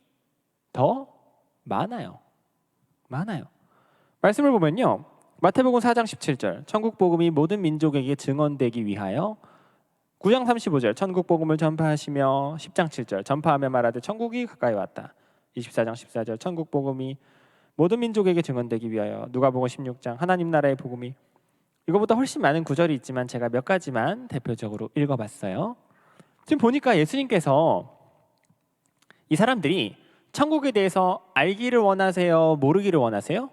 더 많아요. 말씀을 보면요. 마태복음 4장 17절 천국 복음이 모든 민족에게 증언되기 위하여 9장 35절 천국 복음을 전파하시며 10장 7절 전파하며 말하되 천국이 가까이 왔다. 24장 14절 천국 복음이 모든 민족에게 증언되기 위하여 누가복음 16장 하나님 나라의 복음이 이거보다 훨씬 많은 구절이 있지만 제가 몇 가지만 대표적으로 읽어봤어요. 지금 보니까 예수님께서 이 사람들이 천국에 대해서 알기를 원하세요? 모르기를 원하세요?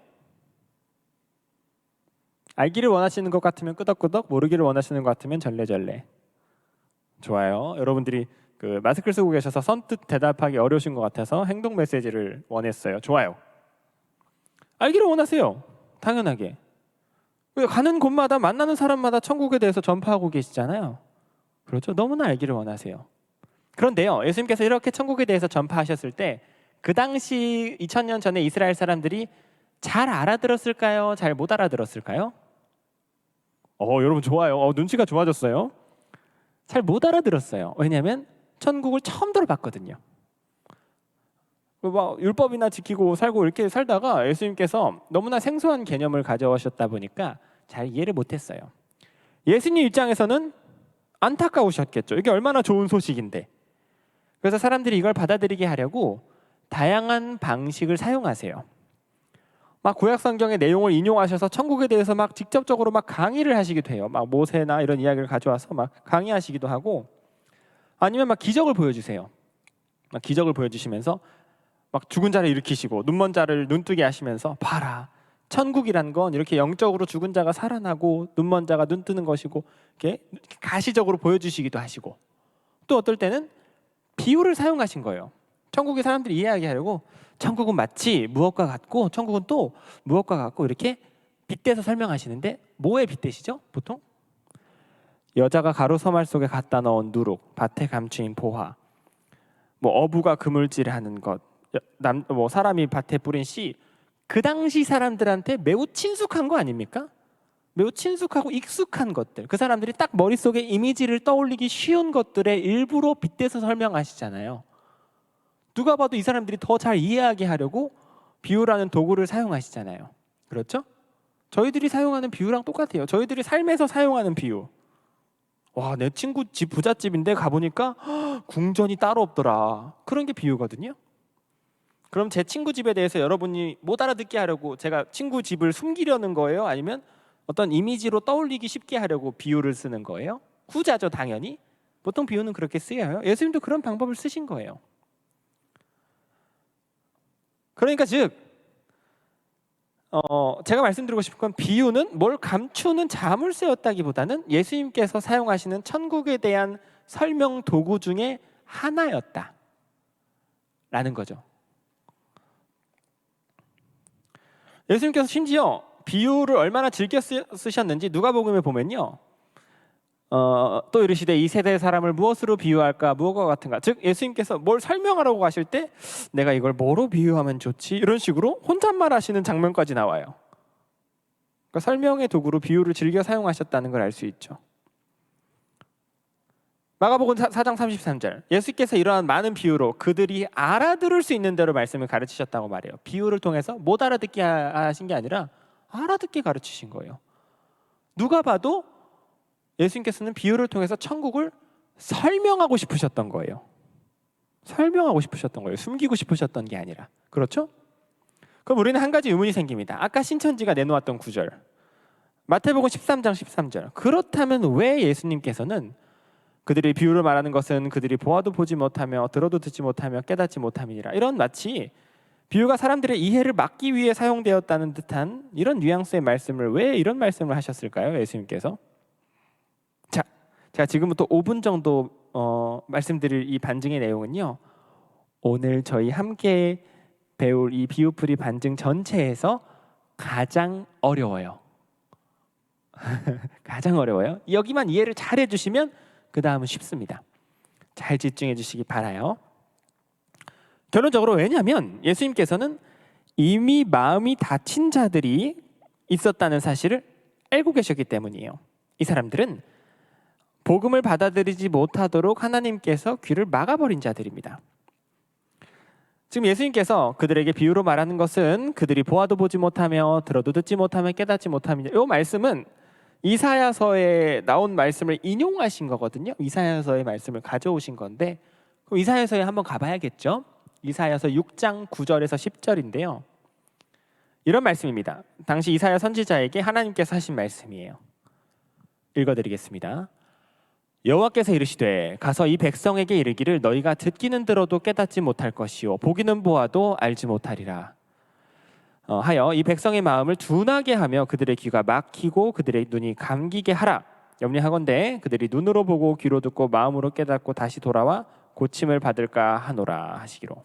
알기를 원하시는 것 같으면 끄덕끄덕, 모르기를 원하시는 것 같으면 절레절레. 좋아요. 여러분들이 그 마스크를 쓰고 계셔서 선뜻 대답하기 어려우신 것 같아서 행동 메시지를 원했어요. 좋아요. 알기를 원하세요. 당연하게. 가는 곳마다 만나는 사람마다 천국에 대해서 전파하고 계시잖아요. 그렇죠? 너무나 알기를 원하세요. 그런데요, 예수님께서 이렇게 천국에 대해서 전파하셨을 때 그 당시 2000년 전에 이스라엘 사람들이 잘 알아들었을까요? 잘 못 알아들었을까요? 여러분 좋아요. 눈치가 좋아졌어요. 잘 못 알아들었어요. 왜냐하면 천국을 처음 들어봤거든요. 막 율법이나 지키고 살고 이렇게 살다가 예수님께서 너무나 생소한 개념을 가져오셨다 보니까 잘 이해를 못했어요. 예수님 입장에서는 안타까우셨겠죠. 이게 얼마나 좋은 소식인데. 그래서 사람들이 이걸 받아들이게 하려고 다양한 방식을 사용하세요. 막 구약 성경의 내용을 인용하셔서 천국에 대해서 막 직접적으로 막 강의를 하시기도 해요. 막 모세나 이런 이야기를 가져와서 막 강의하시기도 하고, 아니면 막 기적을 보여주세요. 막 기적을 보여주시면서 막 죽은 자를 일으키시고 눈먼 자를 눈뜨게 하시면서 봐라, 천국이란 건 이렇게 영적으로 죽은 자가 살아나고 눈먼 자가 눈 뜨는 것이고, 이렇게 가시적으로 보여주시기도 하시고, 또 어떨 때는 비유를 사용하신 거예요. 천국의 사람들이 이해하게 하려고 천국은 마치 무엇과 같고 천국은 또 무엇과 같고 이렇게 빗대서 설명하시는데, 뭐에 빗대시죠? 보통 여자가 가루 서말 속에 갖다 넣은 누룩, 밭에 감추인 보화, 뭐 어부가 그물질하는 것, 뭐 사람이 밭에 뿌린 씨, 그 당시 사람들한테 매우 친숙한 거 아닙니까? 매우 친숙하고 익숙한 것들, 그 사람들이 딱 머릿속에 이미지를 떠올리기 쉬운 것들의 일부로 빗대서 설명하시잖아요. 누가 봐도 이 사람들이 더 잘 이해하게 하려고 비유라는 도구를 사용하시잖아요. 그렇죠? 저희들이 사용하는 비유랑 똑같아요. 저희들이 삶에서 사용하는 비유. 와, 내 친구 집 부잣집인데 가보니까 궁전이 따로 없더라. 그런 게 비유거든요. 그럼 제 친구 집에 대해서 여러분이 못 알아듣게 하려고 제가 친구 집을 숨기려는 거예요? 아니면 어떤 이미지로 떠올리기 쉽게 하려고 비유를 쓰는 거예요? 후자죠, 당연히. 보통 비유는 그렇게 쓰여요. 예수님도 그런 방법을 쓰신 거예요. 그러니까 즉 제가 말씀드리고 싶은 건, 비유는 뭘 감추는 자물쇠였다기보다는 예수님께서 사용하시는 천국에 대한 설명 도구 중에 하나였다 라는 거죠. 예수님께서 심지어 비유를 얼마나 즐겨 쓰셨는지 누가복음에 보면요, 또 이르시되 이 세대의 사람을 무엇으로 비유할까, 무엇과 같은가. 즉 예수님께서 뭘 설명하라고 하실 때 내가 이걸 뭐로 비유하면 좋지, 이런 식으로 혼잣말 하시는 장면까지 나와요. 그러니까 설명의 도구로 비유를 즐겨 사용하셨다는 걸 알 수 있죠. 마가복음 4장 33절 예수께서 이러한 많은 비유로 그들이 알아들을 수 있는 대로 말씀을 가르치셨다고 말해요. 비유를 통해서 못 알아듣게 하신 게 아니라 알아듣게 가르치신 거예요. 누가 봐도 예수님께서는 비유를 통해서 천국을 설명하고 싶으셨던 거예요. 설명하고 싶으셨던 거예요. 숨기고 싶으셨던 게 아니라. 그렇죠? 그럼 우리는 한 가지 의문이 생깁니다. 아까 신천지가 내놓았던 구절, 마태복음 13장 13절. 그렇다면 왜 예수님께서는 그들이 비유를 말하는 것은 그들이 보아도 보지 못하며 들어도 듣지 못하며 깨닫지 못함이니라, 이런 마치 비유가 사람들의 이해를 막기 위해 사용되었다는 듯한 이런 뉘앙스의 말씀을 왜 이런 말씀을 하셨을까요? 예수님께서. 자, 제가 지금부터 5분 정도 말씀드릴 이 반증의 내용은요, 오늘 저희 함께 배울 이 비유풀이 반증 전체에서 가장 어려워요. 가장 어려워요. 여기만 이해를 잘 해주시면 그 다음은 쉽습니다. 잘 집중해 주시기 바라요. 결론적으로, 왜냐하면 예수님께서는 이미 마음이 닫힌 자들이 있었다는 사실을 알고 계셨기 때문이에요. 이 사람들은 복음을 받아들이지 못하도록 하나님께서 귀를 막아버린 자들입니다. 지금 예수님께서 그들에게 비유로 말하는 것은 그들이 보아도 보지 못하며 들어도 듣지 못하며 깨닫지 못하며, 이 말씀은 이사야서에 나온 말씀을 인용하신 거거든요. 이사야서의 말씀을 가져오신 건데, 그럼 이사야서에 한번 가봐야겠죠. 이사야서 6장 9절에서 10절인데요. 이런 말씀입니다. 당시 이사야 선지자에게 하나님께서 하신 말씀이에요. 읽어드리겠습니다. 여호와께서 이르시되 가서 이 백성에게 이르기를 너희가 듣기는 들어도 깨닫지 못할 것이요 보기는 보아도 알지 못하리라 하여 이 백성의 마음을 둔하게 하며 그들의 귀가 막히고 그들의 눈이 감기게 하라. 염려하건대 그들이 눈으로 보고 귀로 듣고 마음으로 깨닫고 다시 돌아와 고침을 받을까 하노라 하시기로.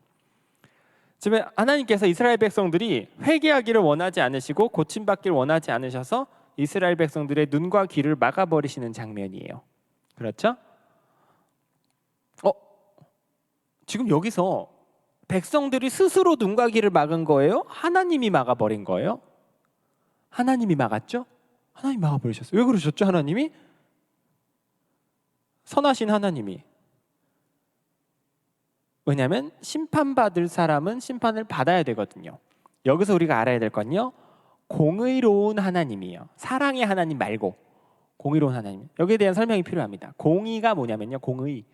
지금 하나님께서 이스라엘 백성들이 회개하기를 원하지 않으시고 고침받기를 원하지 않으셔서 이스라엘 백성들의 눈과 귀를 막아버리시는 장면이에요. 그렇죠? 지금 여기서 백성들이 스스로 눈과 귀를 막은 거예요? 하나님이 막아버린 거예요? 하나님이 막았죠? 하나님이 막아버리셨어요. 왜 그러셨죠? 하나님이? 선하신 하나님이. 왜냐하면 심판받을 사람은 심판을 받아야 되거든요. 여기서 우리가 알아야 될 건요, 공의로운 하나님이에요. 사랑의 하나님 말고 공의로운 하나님. 여기에 대한 설명이 필요합니다. 공의가 뭐냐면요, 공의,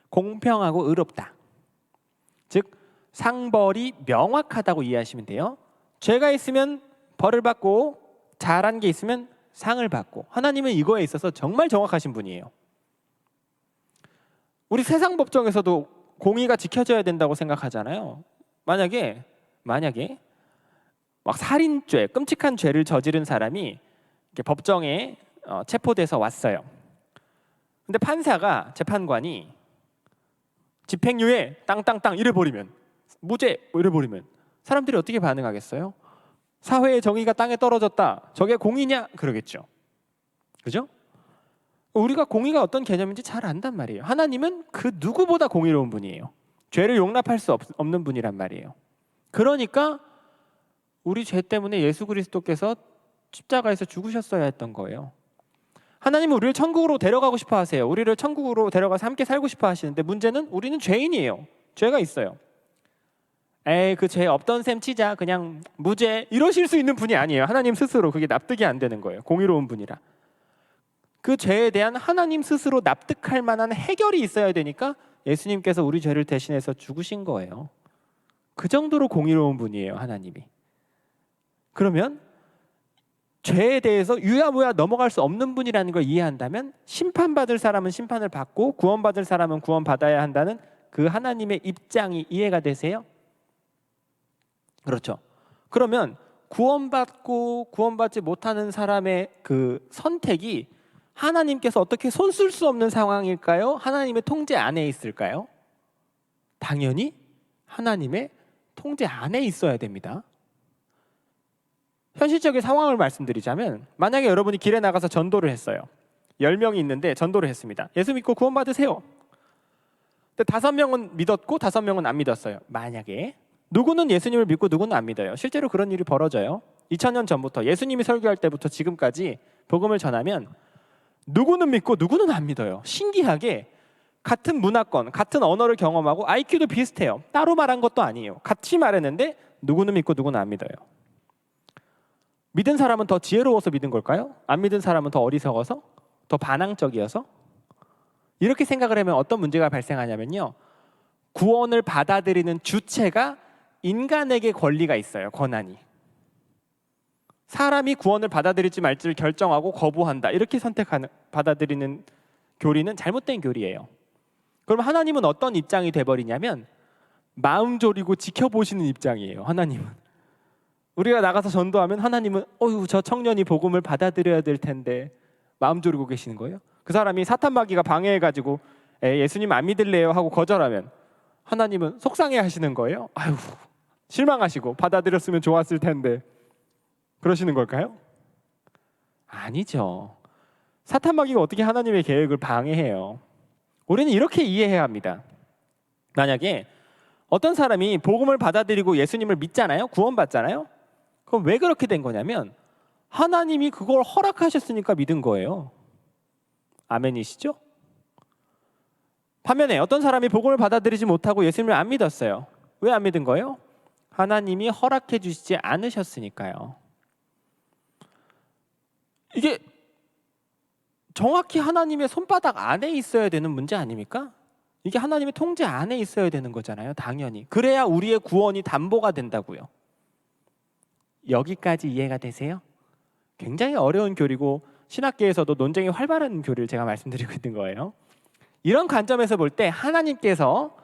공평하고 의롭다. 즉 상벌이 명확하다고 이해하시면 돼요. 죄가 있으면 벌을 받고 잘한 게 있으면 상을 받고, 하나님은 이거에 있어서 정말 정확하신 분이에요. 우리 세상 법정에서도 공의가 지켜져야 된다고 생각하잖아요. 만약에 막 살인죄, 끔찍한 죄를 저지른 사람이 이렇게 법정에 체포돼서 왔어요. 근데 판사가, 재판관이 집행유예 땅땅땅 이래버리면, 무죄 이래버리면 사람들이 어떻게 반응하겠어요? 사회의 정의가 땅에 떨어졌다, 저게 공의냐? 그러겠죠. 그죠? 우리가 공의가 어떤 개념인지 잘 안단 말이에요. 하나님은 그 누구보다 공의로운 분이에요. 죄를 용납할 수 없는 분이란 말이에요. 그러니까 우리 죄 때문에 예수 그리스도께서 십자가에서 죽으셨어야 했던 거예요. 하나님은 우리를 천국으로 데려가고 싶어 하세요. 우리를 천국으로 데려가서 함께 살고 싶어 하시는데, 문제는 우리는 죄인이에요. 죄가 있어요. 그 죄 없던 셈 치자, 그냥 무죄, 이러실 수 있는 분이 아니에요. 하나님 스스로 그게 납득이 안 되는 거예요. 공의로운 분이라. 그 죄에 대한 하나님 스스로 납득할 만한 해결이 있어야 되니까 예수님께서 우리 죄를 대신해서 죽으신 거예요. 그 정도로 공의로운 분이에요, 하나님이. 그러면 죄에 대해서 유야무야 넘어갈 수 없는 분이라는 걸 이해한다면, 심판받을 사람은 심판을 받고 구원받을 사람은 구원받아야 한다는 그 하나님의 입장이 이해가 되세요? 그렇죠. 그러면 구원받고 구원받지 못하는 사람의 그 선택이 하나님께서 어떻게 손쓸 수 없는 상황일까요? 하나님의 통제 안에 있을까요? 당연히 하나님의 통제 안에 있어야 됩니다. 현실적인 상황을 말씀드리자면, 만약에 여러분이 길에 나가서 전도를 했어요. 10명이 있는데 전도를 했습니다. 예수 믿고 구원받으세요. 근데 5명은 믿었고 5명은 안 믿었어요. 만약에 누구는 예수님을 믿고 누구는 안 믿어요. 실제로 그런 일이 벌어져요. 2000년 전부터, 예수님이 설교할 때부터 지금까지 복음을 전하면 누구는 믿고 누구는 안 믿어요. 신기하게 같은 문화권, 같은 언어를 경험하고 IQ도 비슷해요. 따로 말한 것도 아니에요. 같이 말했는데 누구는 믿고 누구는 안 믿어요. 믿은 사람은 더 지혜로워서 믿은 걸까요? 안 믿은 사람은 더 어리석어서? 더 반항적이어서? 이렇게 생각을 하면 어떤 문제가 발생하냐면요, 구원을 받아들이는 주체가 인간에게 권리가 있어요. 권한이. 사람이 구원을 받아들일지 말지를 결정하고 거부한다, 이렇게 받아들이는 교리는 잘못된 교리예요. 그럼 하나님은 어떤 입장이 돼버리냐면, 마음 졸이고 지켜보시는 입장이에요. 하나님은 우리가 나가서 전도하면 하나님은 저 청년이 복음을 받아들여야 될 텐데 마음 졸이고 계시는 거예요. 그 사람이 사탄 마귀가 방해해가지고 예수님 안 믿을래요 하고 거절하면 하나님은 속상해 하시는 거예요. 아유, 실망하시고 받아들였으면 좋았을 텐데, 그러시는 걸까요? 아니죠. 사탄 마귀가 어떻게 하나님의 계획을 방해해요? 우리는 이렇게 이해해야 합니다. 만약에 어떤 사람이 복음을 받아들이고 예수님을 믿잖아요. 구원받잖아요. 그럼 왜 그렇게 된 거냐면, 하나님이 그걸 허락하셨으니까 믿은 거예요. 아멘이시죠? 반면에 어떤 사람이 복음을 받아들이지 못하고 예수님을 안 믿었어요. 왜 안 믿은 거예요? 하나님이 허락해 주시지 않으셨으니까요. 이게 정확히 하나님의 손바닥 안에 있어야 되는 문제 아닙니까? 이게 하나님의 통제 안에 있어야 되는 거잖아요. 당연히. 그래야 우리의 구원이 담보가 된다고요. 여기까지 이해가 되세요? 굉장히 어려운 교리고 신학계에서도 논쟁이 활발한 교리를 제가 말씀드리고 있는 거예요. 이런 관점에서 볼 때 하나님께서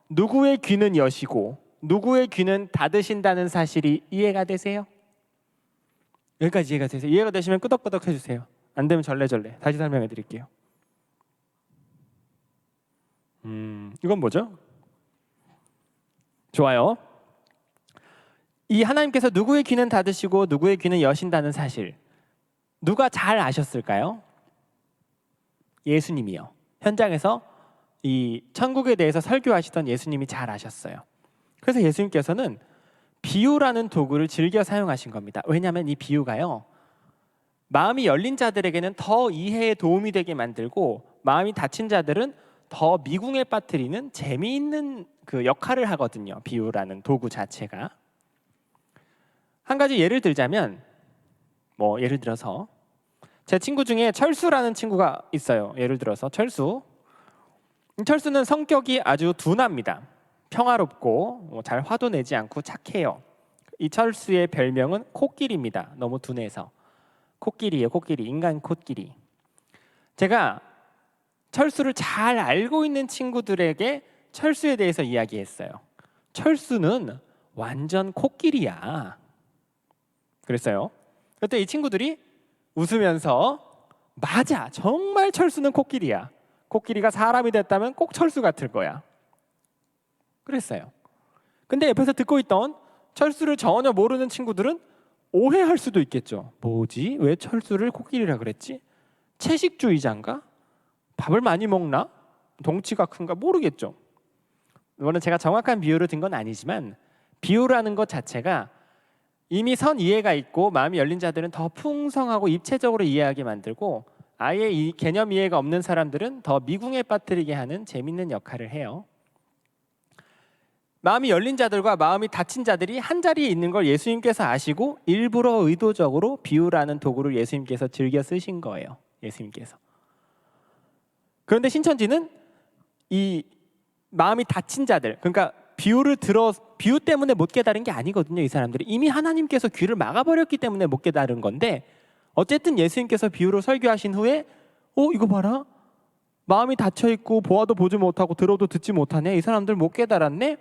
누구의 귀는 여시고 누구의 귀는 닫으신다는 사실이 이해가 되세요? 여기까지 이해가 되세요? 이해가 되시면 끄덕끄덕 해주세요. 안 되면 절레절레. 다시 설명해 드릴게요. 이건 뭐죠? 좋아요. 이 하나님께서 누구의 귀는 닫으시고 누구의 귀는 여신다는 사실, 누가 잘 아셨을까요? 예수님이요. 현장에서 이 천국에 대해서 설교하시던 예수님이 잘 아셨어요. 그래서 예수님께서는 비유라는 도구를 즐겨 사용하신 겁니다. 왜냐하면 이 비유가요, 마음이 열린 자들에게는 더 이해에 도움이 되게 만들고 마음이 닫힌 자들은 더 미궁에 빠뜨리는 재미있는 그 역할을 하거든요. 비유라는 도구 자체가. 한 가지 예를 들자면, 예를 들어서 제 친구 중에 철수라는 친구가 있어요. 예를 들어서 철수는 성격이 아주 둔합니다. 평화롭고 잘 화도 내지 않고 착해요. 이 철수의 별명은 코끼리입니다. 너무 둔해서. 코끼리예요. 코끼리. 인간 코끼리. 제가 철수를 잘 알고 있는 친구들에게 철수에 대해서 이야기했어요. 철수는 완전 코끼리야. 그랬어요. 그때 이 친구들이 웃으면서 맞아, 정말 철수는 코끼리야. 코끼리가 사람이 됐다면 꼭 철수 같을 거야. 그랬어요. 근데 옆에서 듣고 있던 철수를 전혀 모르는 친구들은 오해할 수도 있겠죠. 뭐지? 왜 철수를 코끼리라 그랬지? 채식주의자인가? 밥을 많이 먹나? 덩치가 큰가? 모르겠죠. 이거는 제가 정확한 비유를 든 건 아니지만 비유라는 것 자체가 이미 선 이해가 있고 마음이 열린 자들은 더 풍성하고 입체적으로 이해하게 만들고 아예 이 개념 이해가 없는 사람들은 더 미궁에 빠뜨리게 하는 재밌는 역할을 해요. 마음이 열린 자들과 마음이 닫힌 자들이 한 자리에 있는 걸 예수님께서 아시고 일부러 의도적으로 비유라는 도구를 예수님께서 즐겨 쓰신 거예요. 예수님께서. 그런데 신천지는 이 마음이 닫힌 자들, 그러니까 비유 때문에 못 깨달은 게 아니거든요. 이 사람들이 이미 하나님께서 귀를 막아버렸기 때문에 못 깨달은 건데, 어쨌든 예수님께서 비유로 설교하신 후에 이거 봐라, 마음이 닫혀 있고 보아도 보지 못하고 들어도 듣지 못하네, 이 사람들 못 깨달았네.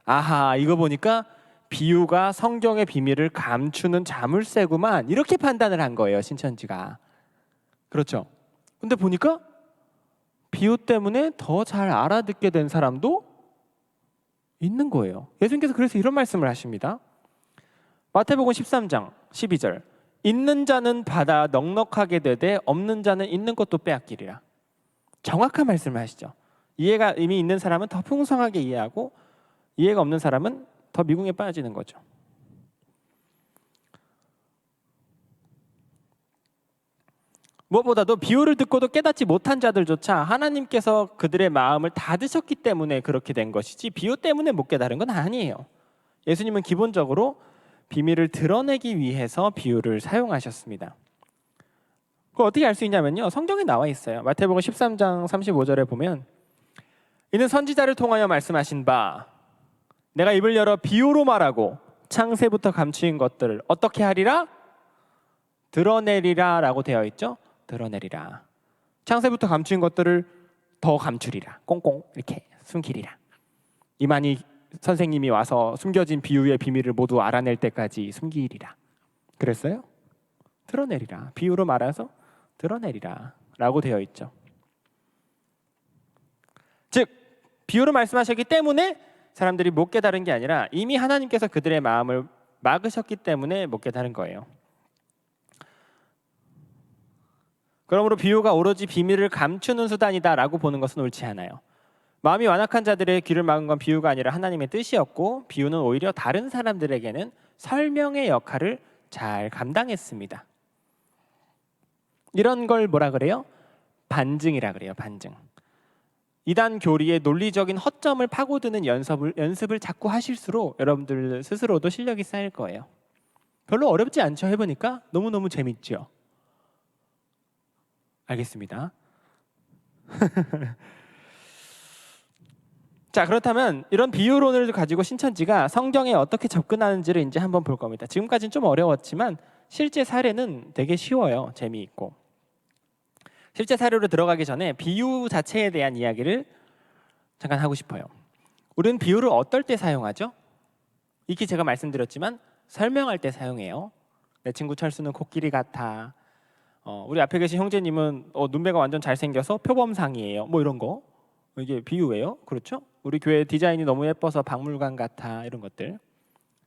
아하, 이거 보니까 비유가 성경의 비밀을 감추는 자물쇠구만, 이렇게 판단을 한 거예요. 신천지가. 그렇죠. 근데 보니까 비유 때문에 더 잘 알아듣게 된 사람도 있는 거예요. 예수님께서 그래서 이런 말씀을 하십니다. 마태복음 13장 12절. 있는 자는 받아 넉넉하게 되되 없는 자는 있는 것도 빼앗기리라. 정확한 말씀을 하시죠. 이해가 이미 있는 사람은 더 풍성하게 이해하고 이해가 없는 사람은 더 미궁에 빠지는 거죠. 무엇보다도 비유를 듣고도 깨닫지 못한 자들조차 하나님께서 그들의 마음을 닫으셨기 때문에 그렇게 된 것이지 비유 때문에 못 깨달은 건 아니에요. 예수님은 기본적으로 비밀을 드러내기 위해서 비유를 사용하셨습니다. 그걸 어떻게 알 수 있냐면요, 성경에 나와 있어요. 마태복음 13장 35절에 보면 이는 선지자를 통하여 말씀하신 바 내가 입을 열어 비유로 말하고 창세부터 감추인 것들을 어떻게 하리라? 드러내리라 라고 되어 있죠. 드러내리라. 창세부터 감추인 것들을 더 감추리라. 꽁꽁 이렇게 숨기리라. 이만희 선생님이 와서 숨겨진 비유의 비밀을 모두 알아낼 때까지 숨기리라. 그랬어요? 드러내리라. 비유로 말해서 드러내리라 라고 되어 있죠. 즉 비유로 말씀하셨기 때문에 사람들이 못 깨달은 게 아니라 이미 하나님께서 그들의 마음을 막으셨기 때문에 못 깨달은 거예요. 그러므로 비유가 오로지 비밀을 감추는 수단이다라고 보는 것은 옳지 않아요. 마음이 완악한 자들의 귀를 막은 건 비유가 아니라 하나님의 뜻이었고 비유는 오히려 다른 사람들에게는 설명의 역할을 잘 감당했습니다. 이런 걸 뭐라 그래요? 반증이라 그래요. 반증. 이단 교리의 논리적인 허점을 파고드는 연습을 자꾸 하실수록 여러분들 스스로도 실력이 쌓일 거예요. 별로 어렵지 않죠? 해보니까 너무너무 재밌죠? 알겠습니다. 자, 그렇다면 이런 비유론을 가지고 신천지가 성경에 어떻게 접근하는지를 이제 한번 볼 겁니다. 지금까지는 좀 어려웠지만 실제 사례는 되게 쉬워요. 재미있고. 실제 사례로 들어가기 전에 비유 자체에 대한 이야기를 잠깐 하고 싶어요. 우리는 비유를 어떨 때 사용하죠? 익히 제가 말씀드렸지만 설명할 때 사용해요. 내 친구 철수는 코끼리 같아. 우리 앞에 계신 형제님은 눈매가 완전 잘생겨서 표범상이에요. 뭐 이런 거. 이게 비유예요. 그렇죠? 우리 교회 디자인이 너무 예뻐서 박물관 같아. 이런 것들.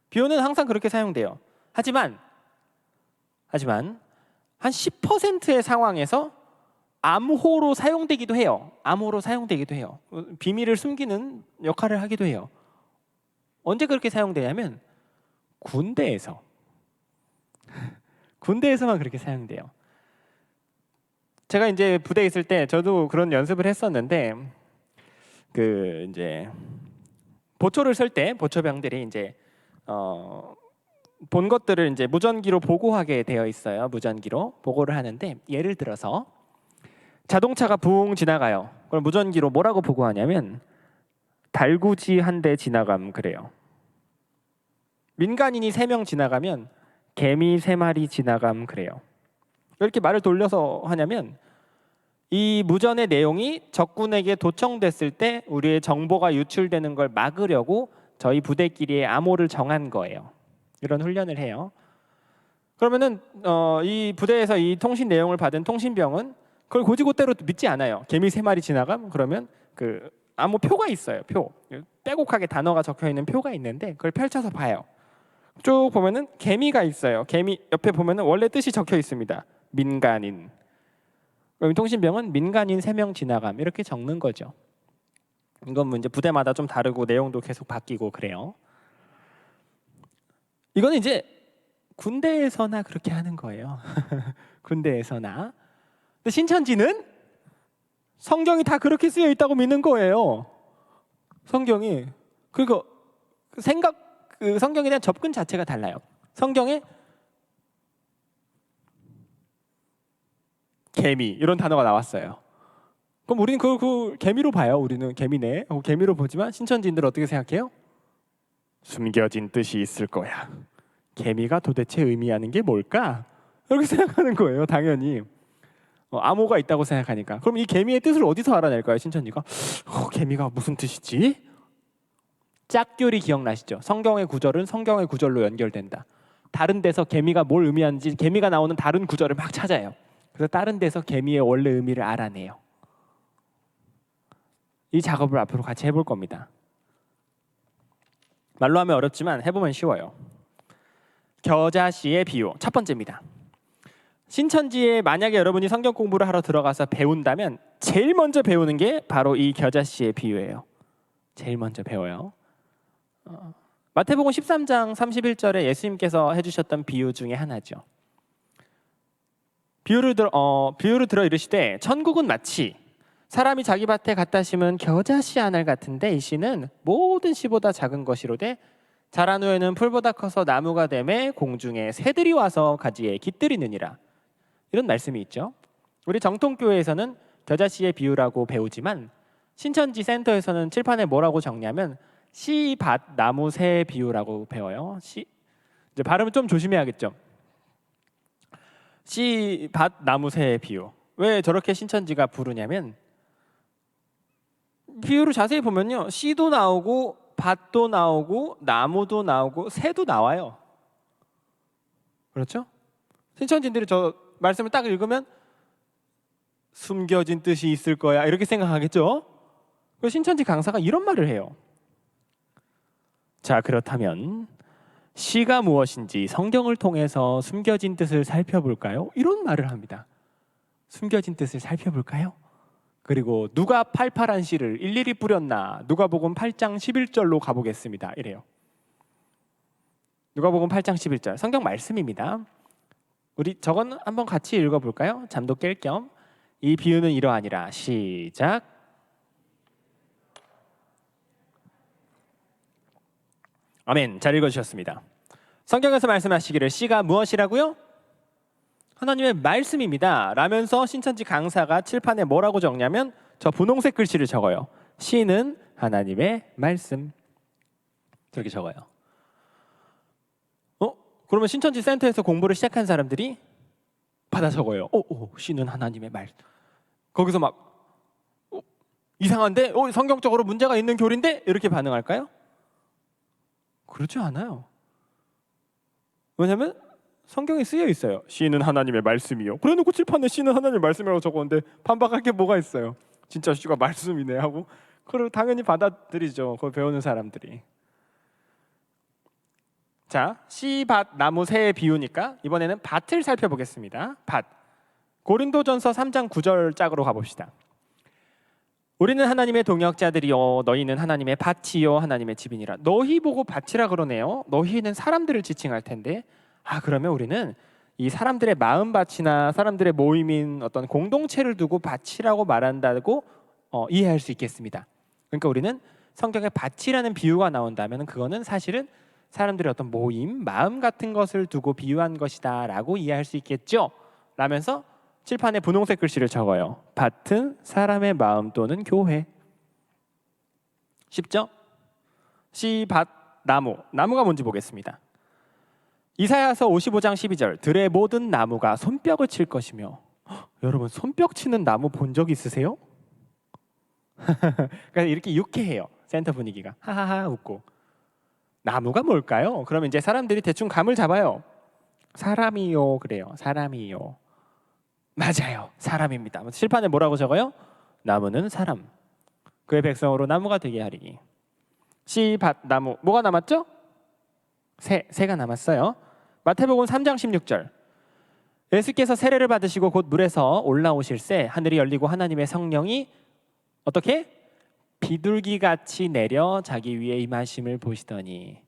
비유는 항상 그렇게 사용돼요. 하지만 한 10%의 상황에서 암호로 사용되기도 해요. 암호로 사용되기도 해요. 비밀을 숨기는 역할을 하기도 해요. 언제 그렇게 사용되냐면 군대에서만 그렇게 사용돼요. 제가 이제 부대에 있을 때 저도 그런 연습을 했었는데 이제 보초를 쓸 때 보초병들이 이제 본 것들을 이제 무전기로 보고하게 되어 있어요. 무전기로 보고를 하는데 예를 들어서 자동차가 붕 지나가요. 그럼 무전기로 뭐라고 보고하냐면 달구지 한 대 지나감 그래요. 민간인이 3명 지나가면 개미 3마리 지나감 그래요. 왜 이렇게 말을 돌려서 하냐면 이 무전의 내용이 적군에게 도청됐을 때 우리의 정보가 유출되는 걸 막으려고 저희 부대끼리의 암호를 정한 거예요. 이런 훈련을 해요. 그러면은 이 부대에서 이 통신 내용을 받은 통신병은 그걸 고지고대로 믿지 않아요. 개미 3마리 지나감 그러면 그 암호 표가 있어요. 표. 빼곡하게 단어가 적혀 있는 표가 있는데 그걸 펼쳐서 봐요. 쭉 보면은 개미가 있어요. 개미 옆에 보면은 원래 뜻이 적혀 있습니다. 민간인. 그럼 통신병은 민간인 3명 지나감 이렇게 적는 거죠. 이건 뭐 이제 부대마다 좀 다르고 내용도 계속 바뀌고 그래요. 이거는 이제 군대에서나 그렇게 하는 거예요. 군대에서나. 근데 신천지는 성경이 다 그렇게 쓰여 있다고 믿는 거예요. 성경이. 그리고 성경에 대한 접근 자체가 달라요. 성경에 개미 이런 단어가 나왔어요. 그럼 우리는 그걸 개미로 봐요. 우리는 개미네. 개미로 보지만 신천지인들 어떻게 생각해요? 숨겨진 뜻이 있을 거야. 개미가 도대체 의미하는 게 뭘까? 이렇게 생각하는 거예요. 당연히. 암호가 있다고 생각하니까. 그럼 이 개미의 뜻을 어디서 알아낼까요? 신천지가 개미가 무슨 뜻이지? 짝교리 기억나시죠? 성경의 구절은 성경의 구절로 연결된다. 다른 데서 개미가 뭘 의미하는지 개미가 나오는 다른 구절을 막 찾아요. 그래서 다른 데서 개미의 원래 의미를 알아내요. 이 작업을 앞으로 같이 해볼 겁니다. 말로 하면 어렵지만 해보면 쉬워요. 겨자씨의 비유 첫 번째입니다. 신천지에 만약에 여러분이 성경 공부를 하러 들어가서 배운다면 제일 먼저 배우는 게 바로 이 겨자씨의 비유예요. 제일 먼저 배워요. 마태복음 13장 31절에 예수님께서 해주셨던 비유 중에 하나죠. 비유를 들어 이르시되 천국은 마치 사람이 자기 밭에 갖다 심은 겨자씨 한 알 같은데 이 씨는 모든 씨보다 작은 것이로되 자란 후에는 풀보다 커서 나무가 되매 공중에 새들이 와서 가지에 깃들이느니라. 이런 말씀이 있죠. 우리 정통교회에서는 겨자씨의 비유라고 배우지만 신천지 센터에서는 칠판에 뭐라고 적냐면 씨, 밭, 나무, 새 비유라고 배워요. 이제 발음은 좀 조심해야겠죠. 씨, 밭, 나무, 새 비유. 왜 저렇게 신천지가 부르냐면 비유를 자세히 보면요. 씨도 나오고 밭도 나오고 나무도 나오고 새도 나와요. 그렇죠? 신천지들이 저 말씀을 딱 읽으면 숨겨진 뜻이 있을 거야 이렇게 생각하겠죠? 그래서 신천지 강사가 이런 말을 해요. 자, 그렇다면 시가 무엇인지 성경을 통해서 숨겨진 뜻을 살펴볼까요? 이런 말을 합니다. 숨겨진 뜻을 살펴볼까요? 그리고 누가 팔팔한 씨를 일일이 뿌렸나? 누가복음 8장 11절로 가보겠습니다. 이래요. 누가복음 8장 11절 성경 말씀입니다. 우리 저건 한번 같이 읽어볼까요? 잠도 깰 겸. 이 비유는 이러하니라. 시작. 아멘. 잘 읽어주셨습니다. 성경에서 말씀하시기를 씨가 무엇이라고요? 하나님의 말씀입니다. 라면서 신천지 강사가 칠판에 뭐라고 적냐면 저 분홍색 글씨를 적어요. 씨는 하나님의 말씀. 저렇게 적어요. 그러면 신천지 센터에서 공부를 시작한 사람들이 받아 적어요. 씨는 하나님의 말. 거기서 막 이상한데? 성경적으로 문제가 있는 교리인데? 이렇게 반응할까요? 그렇지 않아요. 왜냐하면 성경에 쓰여 있어요. 씨는 하나님의 말씀이요. 그래놓고 칠판에 씨는 하나님의 말씀이라고 적었는데 반박할 게 뭐가 있어요? 진짜 씨가 말씀이네 하고 그걸 당연히 받아들이죠. 그걸 배우는 사람들이. 자, 씨, 밭, 나무, 새의 비유니까 이번에는 밭을 살펴보겠습니다. 밭. 고린도전서 3장 9절 짝으로 가봅시다. 우리는 하나님의 동역자들이요 너희는 하나님의 밭이요 하나님의 집이니라. 너희 보고 밭이라 그러네요. 너희는 사람들을 지칭할 텐데 그러면 우리는 이 사람들의 마음밭이나 사람들의 모임인 어떤 공동체를 두고 밭이라고 말한다고 이해할 수 있겠습니다. 그러니까 우리는 성경에 밭이라는 비유가 나온다면 그거는 사실은 사람들의 어떤 모임, 마음 같은 것을 두고 비유한 것이다 라고 이해할 수 있겠죠? 라면서 칠판에 분홍색 글씨를 적어요. 밭은 사람의 마음 또는 교회. 쉽죠? 씨, 밭, 나무. 나무가 뭔지 보겠습니다. 이사야서 55장 12절. 들의 모든 나무가 손뼉을 칠 것이며. 여러분 손뼉 치는 나무 본 적 있으세요? 그러니까 이렇게 유쾌해요. 센터 분위기가. 하하하 웃고. 나무가 뭘까요? 그러면 이제 사람들이 대충 감을 잡아요. 사람이요 그래요. 사람이요. 맞아요. 사람입니다. 칠판에 뭐라고 적어요? 나무는 사람. 그의 백성으로 나무가 되게 하리니. 씨, 밭, 나무. 뭐가 남았죠? 새가 남았어요. 마태복음 3장 16절. 예수께서 세례를 받으시고 곧 물에서 올라오실새 하늘이 열리고 하나님의 성령이 어떻게? 비둘기같이 내려 자기 위에 임하심을 보시더니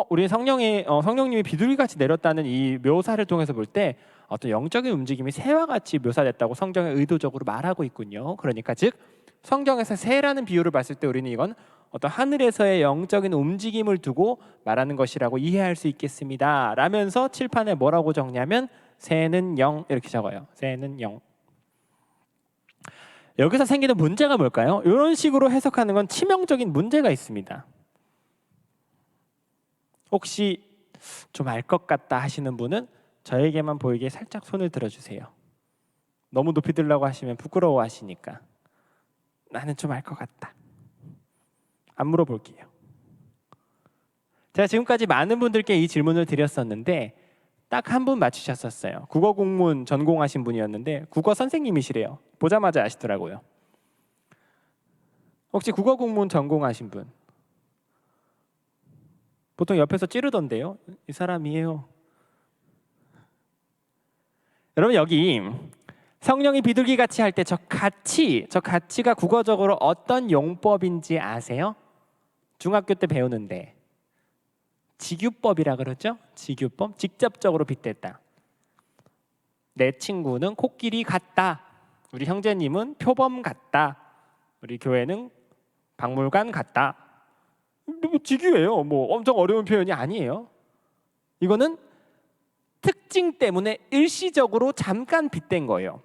우리 성령님이 비둘기같이 내렸다는 이 묘사를 통해서 볼 때 어떤 영적인 움직임이 새와 같이 묘사됐다고 성경에 의도적으로 말하고 있군요. 그러니까 즉 성경에서 새라는 비유를 봤을 때 우리는 이건 어떤 하늘에서의 영적인 움직임을 두고 말하는 것이라고 이해할 수 있겠습니다. 라면서 칠판에 뭐라고 적냐면 새는 영 이렇게 적어요. 새는 영. 여기서 생기는 문제가 뭘까요? 이런 식으로 해석하는 건 치명적인 문제가 있습니다. 혹시 좀 알 것 같다 하시는 분은 저에게만 보이게 살짝 손을 들어주세요. 너무 높이 들려고 하시면 부끄러워 하시니까. 나는 좀 알 것 같다. 안 물어볼게요. 제가 지금까지 많은 분들께 이 질문을 드렸었는데 딱 한 분 맞추셨었어요. 국어 공문 전공하신 분이었는데 국어 선생님이시래요. 보자마자 아시더라고요. 혹시 국어 공문 전공하신 분? 보통 옆에서 찌르던데요. 이 사람이에요. 여러분 여기 성령이 비둘기같이 할 때 저 가치가 국어적으로 어떤 용법인지 아세요? 중학교 때 배우는데 직유법이라 그러죠? 직유법, 직접적으로 빗댔다. 내 친구는 코끼리 같다. 우리 형제님은 표범 같다. 우리 교회는 박물관 같다. 직유예요. 뭐 엄청 어려운 표현이 아니에요. 이거는 특징 때문에 일시적으로 잠깐 빗댄 거예요.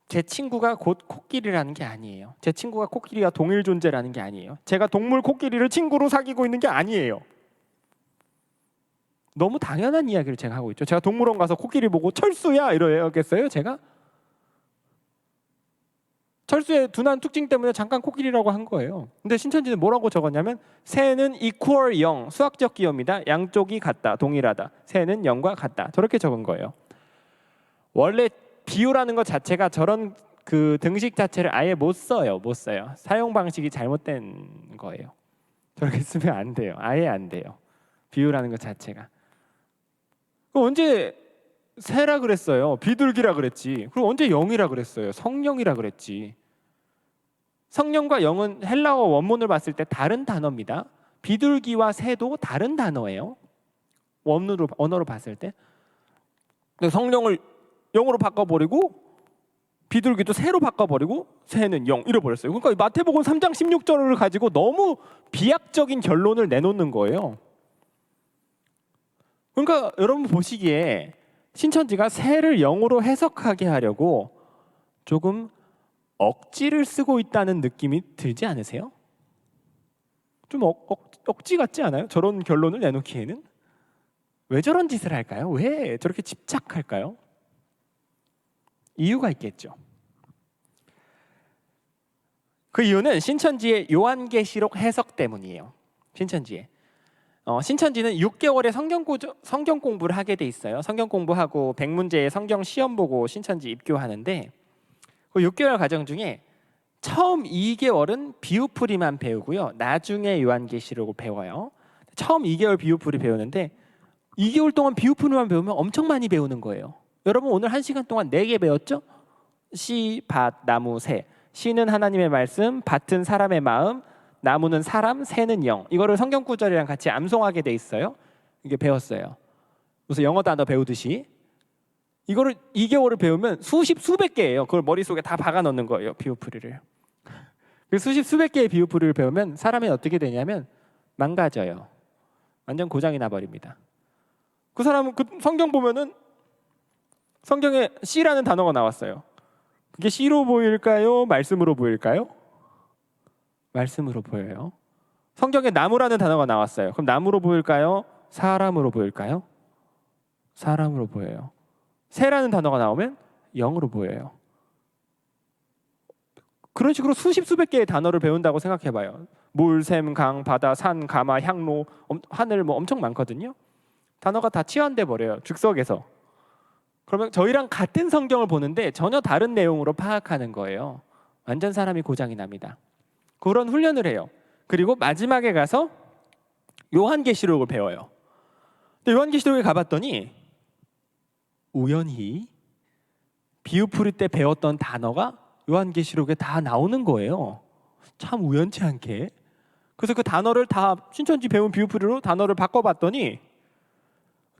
제 친구가 곧 코끼리라는 게 아니에요. 제 친구가 코끼리와 동일 존재라는 게 아니에요. 제가 동물 코끼리를 친구로 사귀고 있는 게 아니에요. 너무 당연한 이야기를 제가 하고 있죠. 제가 동물원 가서 코끼리 보고 철수야 이러겠어요? 제가? 철수의 둔한 특징 때문에 잠깐 코끼리라고 한 거예요. 근데 신천지는 뭐라고 적었냐면 새는 equal 0, 수학적 기호입니다. 양쪽이 같다, 동일하다. 새는 0과 같다. 저렇게 적은 거예요. 원래 비유라는 것 자체가 저런 그 등식 자체를 아예 못 써요. 사용 방식이 잘못된 거예요. 저렇게 쓰면 안 돼요. 아예 안 돼요. 비유라는 것 자체가. 언제 새라 그랬어요? 비둘기라 그랬지. 그리고 언제 영이라 그랬어요? 성령이라 그랬지. 성령과 영은 헬라어 원문을 봤을 때 다른 단어입니다. 비둘기와 새도 다른 단어예요. 언어로 봤을 때. 근데 성령을 영으로 바꿔버리고 비둘기도 새로 바꿔버리고 새는 영 잃어버렸어요. 그러니까 이 마태복음 3장 16절을 가지고 너무 비약적인 결론을 내놓는 거예요. 그러니까 여러분 보시기에 신천지가 새를 영으로 해석하게 하려고 조금 억지를 쓰고 있다는 느낌이 들지 않으세요? 좀 억지 같지 않아요? 저런 결론을 내놓기에는? 왜 저런 짓을 할까요? 왜 저렇게 집착할까요? 이유가 있겠죠. 그 이유는 신천지의 요한계시록 해석 때문이에요. 신천지는 6개월의 성경 공부를 하게 돼 있어요. 성경 공부하고 100문제의 성경 시험 보고 신천지 입교하는데 그 6개월 과정 중에 처음 2개월은 비유풀이만 배우고요. 나중에 요한계시록을 배워요. 처음 2개월 비유풀이 배우는데 2개월 동안 비유풀이만 배우면 엄청 많이 배우는 거예요. 여러분 오늘 1시간 동안 4개 배웠죠? 씨, 밭, 나무, 새. 씨는 하나님의 말씀, 밭은 사람의 마음, 나무는 사람, 새는 영. 이거를 성경 구절이랑 같이 암송하게 돼 있어요. 이게 배웠어요. 무슨 영어 단어 배우듯이. 이거를 2개월을 배우면 수백 개예요. 그걸 머릿속에 다 박아 넣는 거예요. 비유풀이를. 그 수백 개의 비유풀이를 배우면 사람이 어떻게 되냐면 망가져요. 완전 고장이 나버립니다. 그 사람은 그 성경 보면은 성경에 씨라는 단어가 나왔어요. 그게 씨로 보일까요? 말씀으로 보일까요? 말씀으로 보여요. 성경에 나무라는 단어가 나왔어요. 그럼 나무로 보일까요? 사람으로 보일까요? 사람으로 보여요. 새라는 단어가 나오면 영으로 보여요. 그런 식으로 수백 개의 단어를 배운다고 생각해봐요. 물, 샘, 강, 바다, 산, 가마, 향로, 하늘 뭐 엄청 많거든요. 단어가 다 치환돼 버려요. 즉석에서. 그러면 저희랑 같은 성경을 보는데 전혀 다른 내용으로 파악하는 거예요. 완전 사람이 고장이 납니다. 그런 훈련을 해요. 그리고 마지막에 가서 요한계시록을 배워요. 근데 요한계시록에 가봤더니 우연히 비유풀이 때 배웠던 단어가 요한계시록에 다 나오는 거예요. 참 우연치 않게. 그래서 그 단어를 다 신천지 배운 비유풀이로 단어를 바꿔봤더니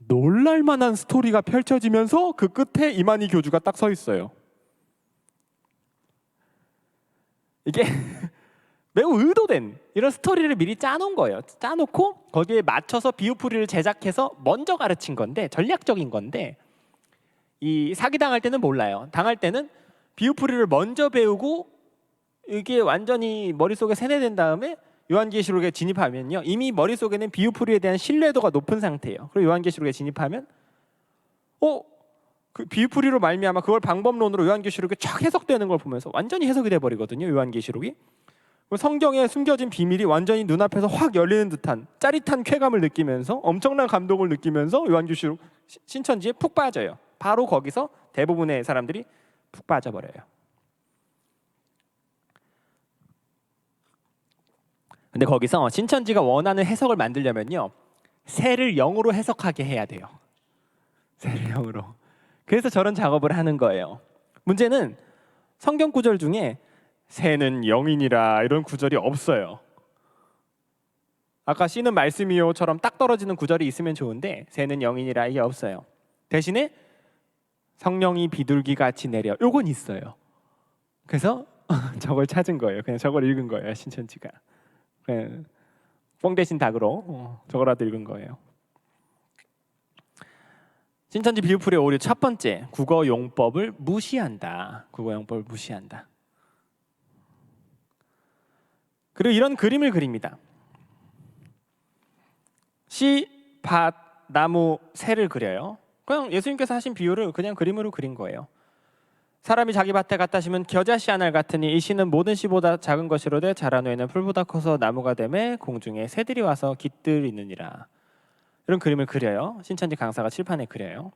놀랄만한 스토리가 펼쳐지면서 그 끝에 이만희 교주가 딱 서 있어요. 이게 매우 의도된 이런 스토리를 미리 짜놓은 거예요. 짜놓고 거기에 맞춰서 비유풀이를 제작해서 먼저 가르친 건데, 전략적인 건데, 이 사기당할 때는 몰라요. 당할 때는 비유풀이를 먼저 배우고 이게 완전히 머릿속에 세뇌된 다음에 요한계시록에 진입하면요, 이미 머릿속에는 비유풀이에 대한 신뢰도가 높은 상태예요. 그리고 요한계시록에 진입하면 그 비유풀이로 말미암아 그걸 방법론으로 요한계시록에 쫙 해석되는 걸 보면서 완전히 해석이 돼버리거든요. 요한계시록이. 성경에 숨겨진 비밀이 완전히 눈앞에서 확 열리는 듯한 짜릿한 쾌감을 느끼면서 엄청난 감동을 느끼면서 요한계시록 신천지에 푹 빠져요. 바로 거기서 대부분의 사람들이 푹 빠져버려요. 근데 거기서 신천지가 원하는 해석을 만들려면요, 새를 영으로 해석하게 해야 돼요. 새를 영으로. 그래서 저런 작업을 하는 거예요. 문제는 성경 구절 중에 새는 영이니라 이런 구절이 없어요. 아까 씨는 말씀이요처럼 딱 떨어지는 구절이 있으면 좋은데 새는 영이니라 이게 없어요. 대신에 성령이 비둘기 같이 내려, 요건 있어요. 그래서 저걸 찾은 거예요. 그냥 저걸 읽은 거예요. 신천지가. 뻥 대신 닭으로 저거라도 읽은 거예요. 신천지 비유풀이의 오류 첫 번째, 국어 용법을 무시한다. 국어 용법을 무시한다. 그리고 이런 그림을 그립니다. 씨, 밭, 나무, 새를 그려요. 그냥 예수님께서 하신 비유를 그냥 그림으로 그린 거예요. 사람이 자기 밭에 갖다 심은 겨자씨 한 알 같으니 이 씨는 모든 씨보다 작은 것이로되 자란 후에는 풀보다 커서 나무가 되매 공중에 새들이 와서 깃들이느니라. 이런 그림을 그려요. 신천지 강사가 칠판에 그려요.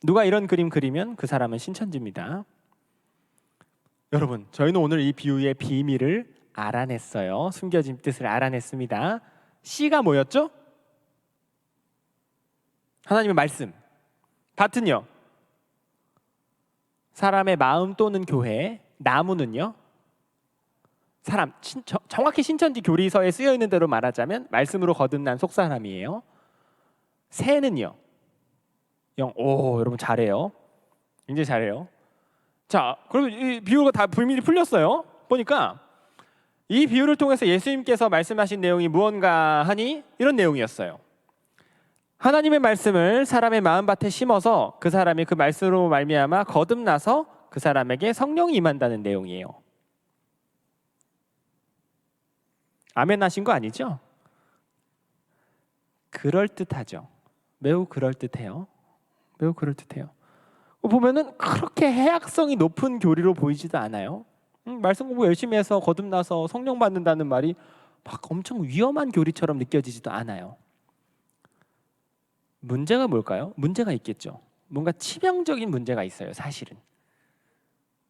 누가 이런 그림 그리면 그 사람은 신천지입니다. 여러분, 저희는 오늘 이 비유의 비밀을 알아냈어요. 숨겨진 뜻을 알아냈습니다. 씨가 뭐였죠? 하나님의 말씀. 밭은요? 사람의 마음 또는 교회. 나무는요? 사람. 정확히 신천지 교리서에 쓰여 있는 대로 말하자면 말씀으로 거듭난 속사람이에요. 새는요? 영. 오, 여러분 잘해요. 굉장히 잘해요. 자, 그러면 이 비유가 다 불미리 풀렸어요. 보니까 이 비유를 통해서 예수님께서 말씀하신 내용이 무언가 하니 이런 내용이었어요. 하나님의 말씀을 사람의 마음밭에 심어서 그 사람이 그 말씀으로 말미암아 거듭나서 그 사람에게 성령이 임한다는 내용이에요. 아멘 하신 거 아니죠? 그럴듯하죠. 매우 그럴듯해요. 매우 그럴듯해요. 보면은 그렇게 해악성이 높은 교리로 보이지도 않아요. 말씀 공부 열심히 해서 거듭나서 성령 받는다는 말이 막 엄청 위험한 교리처럼 느껴지지도 않아요. 문제가 뭘까요? 문제가 있겠죠. 뭔가 치명적인 문제가 있어요. 사실은.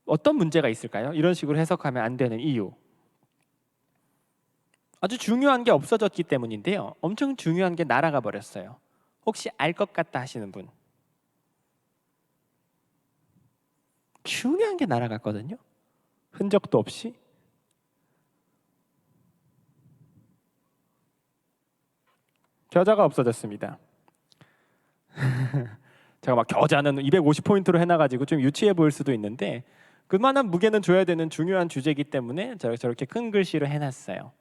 어떤 문제가 있을까요? 이런 식으로 해석하면 안 되는 이유. 아주 중요한 게 없어졌기 때문인데요. 엄청 중요한 게 날아가 버렸어요. 혹시 알 것 같다 하시는 분? 중요한 게 날아갔거든요. 흔적도 없이. 겨자가 없어졌습니다. 제가 막 겨자는 250포인트로 해놔가지고 좀 유치해 보일 수도 있는데 그만한 무게는 줘야 되는 중요한 주제이기 때문에 저렇게 큰 글씨로 해놨어요.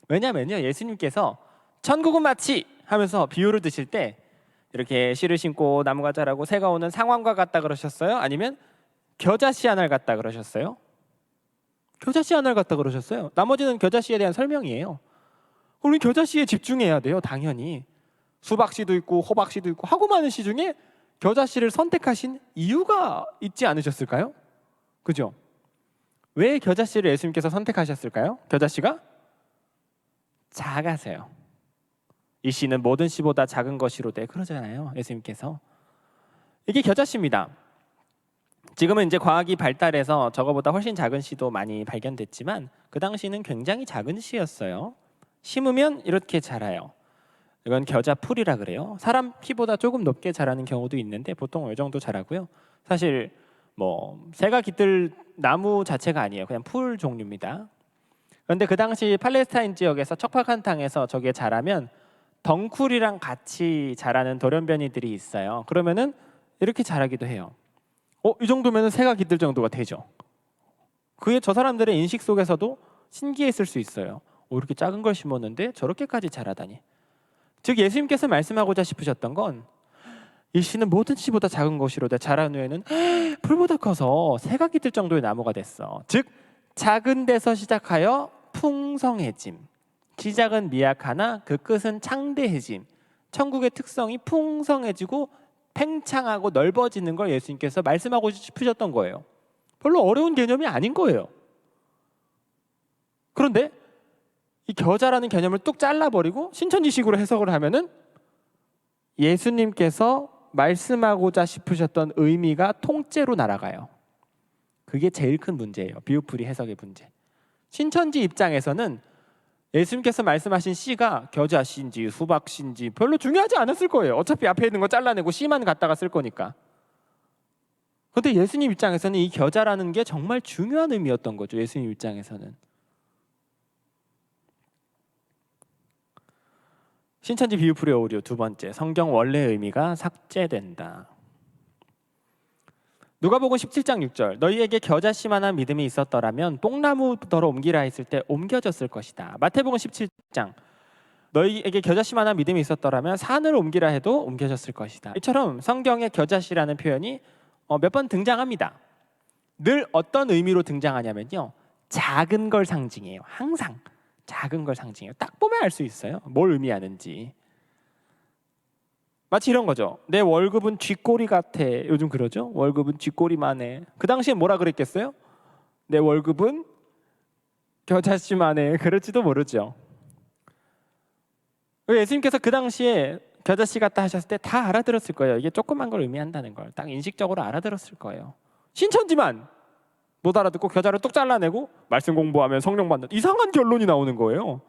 왜냐면요, 예수님께서 천국은 마치 하면서 비유를 드실 때 이렇게 씨를 심고 나무가 자라고 새가 오는 상황과 같다 그러셨어요? 아니면 겨자씨 하나를 같다 그러셨어요? 겨자씨 하나를 같다 그러셨어요. 나머지는 겨자씨에 대한 설명이에요. 우리 겨자씨에 집중해야 돼요. 당연히 수박씨도 있고 호박씨도 있고 하고 많은 씨 중에 겨자씨를 선택하신 이유가 있지 않으셨을까요? 그죠? 왜 겨자씨를 예수님께서 선택하셨을까요? 겨자씨가 작아서요. 이 씨는 모든 씨보다 작은 것이로되 그러잖아요. 예수님께서. 이게 겨자씨입니다. 지금은 이제 과학이 발달해서 저거보다 훨씬 작은 씨도 많이 발견됐지만 그 당시는 굉장히 작은 씨였어요. 심으면 이렇게 자라요. 이건 겨자풀이라 그래요. 사람 키보다 조금 높게 자라는 경우도 있는데 보통 이 정도 자라고요. 사실 뭐 새가 깃들 나무 자체가 아니에요. 그냥 풀 종류입니다. 그런데 그 당시 팔레스타인 지역에서 척박한 땅에서 저게 자라면 덩쿨이랑 같이 자라는 돌연변이들이 있어요. 그러면은 이렇게 자라기도 해요. 이 정도면은 새가 깃들 정도가 되죠. 그게 저 사람들의 인식 속에서도 신기했을 수 있어요. 이렇게 작은 걸 심었는데 저렇게까지 자라다니. 즉 예수님께서 말씀하고자 싶으셨던 건 이 씨는 모든 씨보다 작은 것이로되 자란 후에는 풀보다 커서 새가 깃들 정도의 나무가 됐어. 즉 작은 데서 시작하여 풍성해짐. 시작은 미약하나 그 끝은 창대해짐. 천국의 특성이 풍성해지고 팽창하고 넓어지는 걸 예수님께서 말씀하고 싶으셨던 거예요. 별로 어려운 개념이 아닌 거예요. 그런데 이 겨자라는 개념을 뚝 잘라버리고 신천지식으로 해석을 하면은 예수님께서 말씀하고자 싶으셨던 의미가 통째로 날아가요. 그게 제일 큰 문제예요. 비유풀이 해석의 문제. 신천지 입장에서는 예수님께서 말씀하신 씨가 겨자씨인지 수박씨인지 별로 중요하지 않았을 거예요. 어차피 앞에 있는 거 잘라내고 씨만 갖다가 쓸 거니까. 그런데 예수님 입장에서는 이 겨자라는 게 정말 중요한 의미였던 거죠. 예수님 입장에서는. 신천지 비유풀이 오류 두 번째, 성경 원래 의미가 삭제된다. 누가복음 17장 6절, 너희에게 겨자씨만한 믿음이 있었더라면 뽕나무더러 옮기라 했을 때 옮겨졌을 것이다. 마태복음 17장, 너희에게 겨자씨만한 믿음이 있었더라면 산을 옮기라 해도 옮겨졌을 것이다. 이처럼 성경에 겨자씨라는 표현이 몇 번 등장합니다. 늘 어떤 의미로 등장하냐면요, 작은 걸 상징해요. 항상 작은 걸 상징해요. 딱 보면 알 수 있어요. 뭘 의미하는지. 마치 이런 거죠. 내 월급은 쥐꼬리 같아. 요즘 그러죠. 월급은 쥐꼬리만 해. 그 당시에 뭐라 그랬겠어요? 내 월급은 겨자씨만 해. 그럴지도 모르죠. 예수님께서 그 당시에 겨자씨 같다 하셨을 때 다 알아들었을 거예요. 이게 조그만 걸 의미한다는 걸 딱 인식적으로 알아들었을 거예요. 신천지만 못 알아듣고 겨자를 뚝 잘라내고 말씀 공부하면 성령 받는 이상한 결론이 나오는 거예요.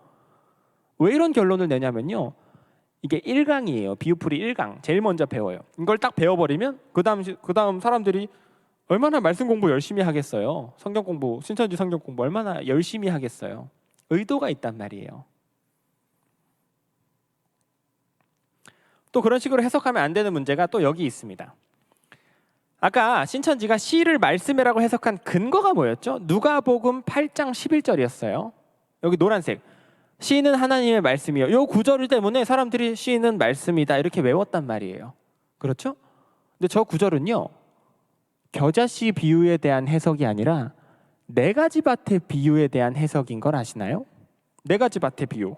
왜 이런 결론을 내냐면요, 이게 1강이에요. 비유풀이 1강. 제일 먼저 배워요. 이걸 딱 배워버리면 그 다음 사람들이 얼마나 말씀 공부 열심히 하겠어요. 성경 공부, 신천지 성경 공부 얼마나 열심히 하겠어요. 의도가 있단 말이에요. 또 그런 식으로 해석하면 안 되는 문제가 또 여기 있습니다. 아까 신천지가 시를 말씀이라고 해석한 근거가 뭐였죠? 누가복음 8장 11절이었어요. 여기 노란색. 시는 하나님의 말씀이요. 이 구절 때문에 사람들이 시는 말씀이다 이렇게 외웠단 말이에요. 그렇죠? 근데 저 구절은요. 겨자씨 비유에 대한 해석이 아니라 네 가지 밭의 비유에 대한 해석인 걸 아시나요? 네 가지 밭의 비유.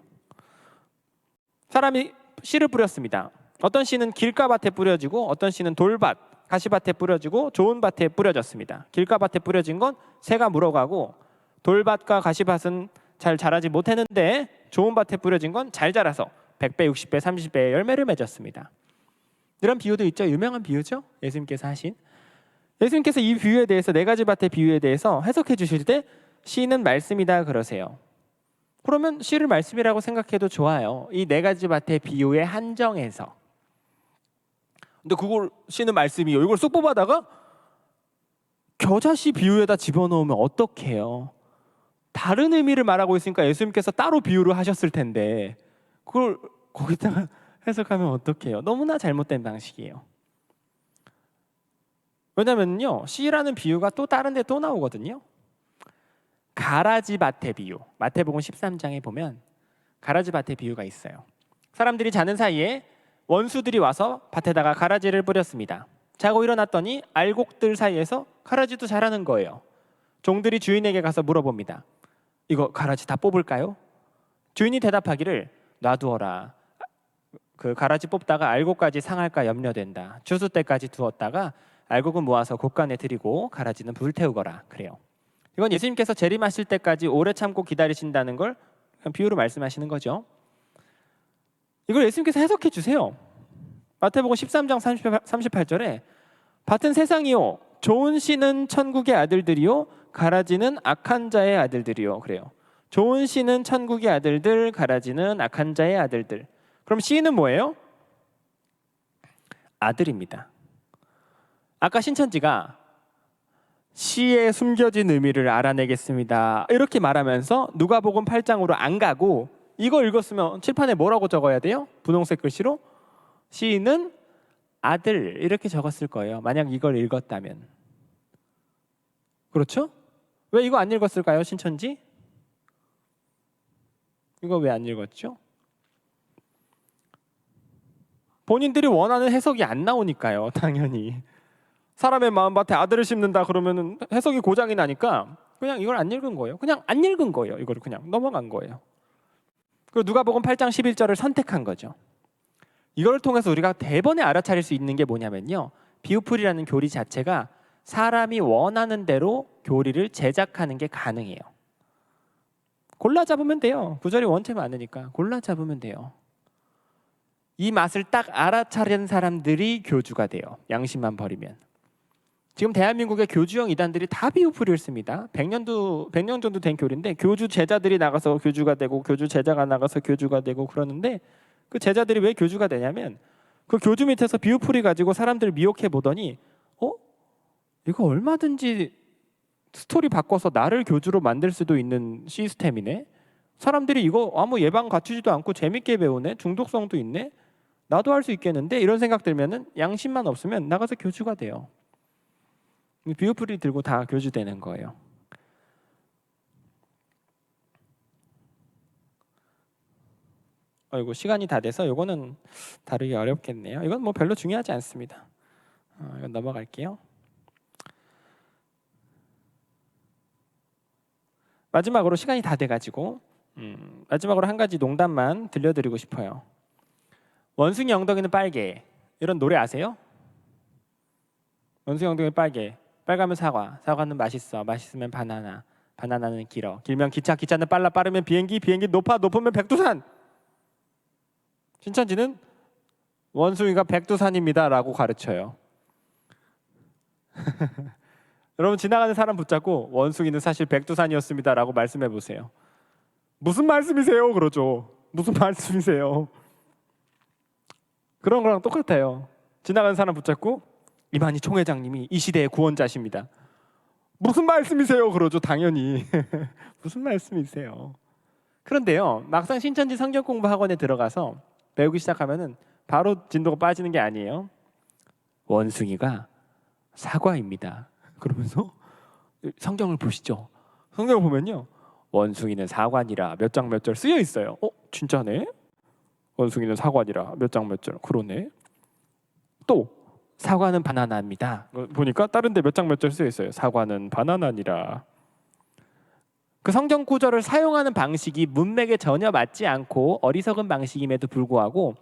사람이 씨를 뿌렸습니다. 어떤 씨는 길가밭에 뿌려지고 어떤 씨는 돌밭, 가시밭에 뿌려지고 좋은 밭에 뿌려졌습니다. 길가밭에 뿌려진 건 새가 물어가고 돌밭과 가시밭은 잘 자라지 못했는데 좋은 밭에 뿌려진 건 잘 자라서 100배, 60배, 30배의 열매를 맺었습니다. 이런 비유도 있죠. 유명한 비유죠. 예수님께서 하신. 예수님께서 이 비유에 대해서 네 가지 밭의 비유에 대해서 해석해 주실 때 씨는 말씀이다 그러세요. 그러면 씨를 말씀이라고 생각해도 좋아요. 이 네 가지 밭의 비유에 한정해서. 근데 그걸 씨는 말씀이요. 이걸 쏙 뽑아다가 겨자씨 비유에다 집어넣으면 어떡해요? 다른 의미를 말하고 있으니까 예수님께서 따로 비유를 하셨을 텐데 그걸 거기다가 해석하면 어떡해요? 너무나 잘못된 방식이에요. 왜냐면요, 씨라는 비유가 또 다른 데 또 나오거든요. 가라지 밭의 비유. 마태복음 13장에 보면 가라지 밭의 비유가 있어요. 사람들이 자는 사이에 원수들이 와서 밭에다가 가라지를 뿌렸습니다. 자고 일어났더니 알곡들 사이에서 가라지도 자라는 거예요. 종들이 주인에게 가서 물어봅니다. 이거 가라지 다 뽑을까요? 주인이 대답하기를 놔두어라. 그 가라지 뽑다가 알곡까지 상할까 염려된다. 추수 때까지 두었다가 알곡은 모아서 곳간에 들이고 가라지는 불태우거라. 그래요. 이건 예수님께서 재림하실 때까지 오래 참고 기다리신다는 걸 비유로 말씀하시는 거죠. 이걸 예수님께서 해석해 주세요. 마태복음 13장 38절에 밭은 세상이요 좋은 씨는 천국의 아들들이요 가라지는 악한 자의 아들들이요. 그래요. 좋은 씨는 천국의 아들들, 가라지는 악한 자의 아들들. 그럼 씨는 뭐예요? 아들입니다. 아까 신천지가 시의 숨겨진 의미를 알아내겠습니다 이렇게 말하면서 누가복음 8장으로 안 가고 이거 읽었으면 칠판에 뭐라고 적어야 돼요? 분홍색 글씨로 시인은 아들 이렇게 적었을 거예요. 만약 이걸 읽었다면. 그렇죠? 왜 이거 안 읽었을까요? 신천지? 이거 왜 안 읽었죠? 본인들이 원하는 해석이 안 나오니까요. 당연히. 사람의 마음밭에 아들을 심는다 그러면 해석이 고장이 나니까 그냥 이걸 안 읽은 거예요. 그냥 안 읽은 거예요. 이걸 그냥 넘어간 거예요. 그리고 누가복음 8장 11절을 선택한 거죠. 이걸 통해서 우리가 대번에 알아차릴 수 있는 게 뭐냐면요. 비유풀이라는 교리 자체가 사람이 원하는 대로 교리를 제작하는 게 가능해요. 골라 잡으면 돼요. 구절이 원체 많으니까 골라 잡으면 돼요. 이 맛을 딱 알아차린 사람들이 교주가 돼요. 양심만 버리면. 지금 대한민국의 교주형 이단들이 다 비유풀이를 씁니다. 100년 정도 된 교리인데 교주 제자들이 나가서 교주가 되고 교주 제자가 나가서 교주가 되고 그러는데 그 제자들이 왜 교주가 되냐면 그 교주 밑에서 비유풀이 가지고 사람들을 미혹해 보더니 이거 얼마든지 스토리 바꿔서 나를 교주로 만들 수도 있는 시스템이네. 사람들이 이거 아무 예방 갖추지도 않고 재밌게 배우네. 중독성도 있네. 나도 할 수 있겠는데 이런 생각 들면은 양심만 없으면 나가서 교주가 돼요. 비유풀이 들고 다 교주 되는 거예요. 이거 시간이 다 돼서 이거는 다루기 어렵겠네요. 이건 뭐 별로 중요하지 않습니다. 이건 넘어갈게요. 마지막으로 시간이 다 돼가지고 마지막으로 한 가지 농담만 들려드리고 싶어요. 원숭이 엉덩이는 빨개. 이런 노래 아세요? 원숭이 엉덩이 빨개. 빨가면 사과. 사과는 맛있어. 맛있으면 바나나. 바나나는 길어. 길면 기차. 기차는 빨라. 빠르면 비행기. 비행기 높아. 높으면 백두산. 신천지는 원숭이가 백두산입니다 라고 가르쳐요. 여러분 지나가는 사람 붙잡고 원숭이는 사실 백두산이었습니다 라고 말씀해 보세요. 무슨 말씀이세요? 그러죠. 무슨 말씀이세요? 그런 거랑 똑같아요. 지나가는 사람 붙잡고 이만희 총회장님이 이 시대의 구원자십니다. 무슨 말씀이세요? 그러죠. 당연히. 무슨 말씀이세요? 그런데요. 막상 신천지 성경 공부 학원에 들어가서 배우기 시작하면은 바로 진도가 빠지는 게 아니에요. 원숭이가 사과입니다. 그러면서 성경을 보시죠. 성경을 보면요, 원숭이는 사과니라 몇 장 몇 절 쓰여 있어요. 진짜네? 원숭이는 사과니라 몇 장 몇 절. 그러네. 또 사과는 바나나입니다. 보니까 다른 데 몇 장 몇 절 쓰여 있어요. 사과는 바나나니라. 그 성경 구절을 사용하는 방식이 문맥에 전혀 맞지 않고 어리석은 방식임에도 불구하고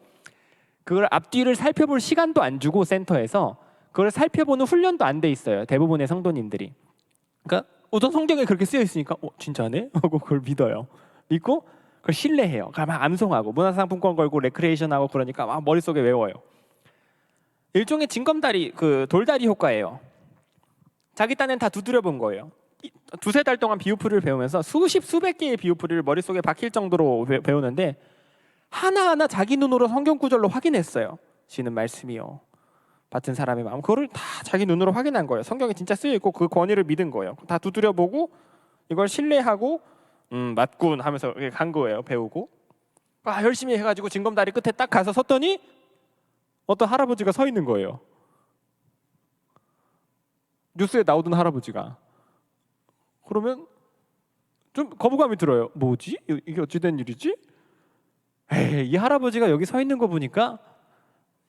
그걸 앞뒤를 살펴볼 시간도 안 주고 센터에서 그걸 살펴보는 훈련도 안 돼 있어요. 대부분의 성도님들이. 그러니까 우선 성경에 그렇게 쓰여 있으니까 진짜네? 하고 그걸 믿어요. 믿고 그걸 신뢰해요. 그러니까 막 암송하고 문화상품권 걸고 레크레이션하고 그러니까 막 머릿속에 외워요. 일종의 징검다리, 그 돌다리 효과예요. 자기 딴엔 다 두드려 본 거예요. 두세 달 동안 비유풀이를 배우면서 수십 수백 개의 비유풀이를 머릿속에 박힐 정도로 배우는데 하나하나 자기 눈으로 성경 구절로 확인했어요. 주는 말씀이요 같은 사람의 마음, 그거를 다 자기 눈으로 확인한 거예요. 성경에 진짜 쓰여 있고 그 권위를 믿은 거예요. 다 두드려 보고 이걸 신뢰하고 맞군 하면서 간 거예요. 배우고 열심히 해가지고 징검다리 끝에 딱 가서 섰더니 어떤 할아버지가 서 있는 거예요. 뉴스에 나오던 할아버지가. 그러면 좀 거부감이 들어요. 뭐지? 이게 어찌된 일이지? 이 할아버지가 여기 서 있는 거 보니까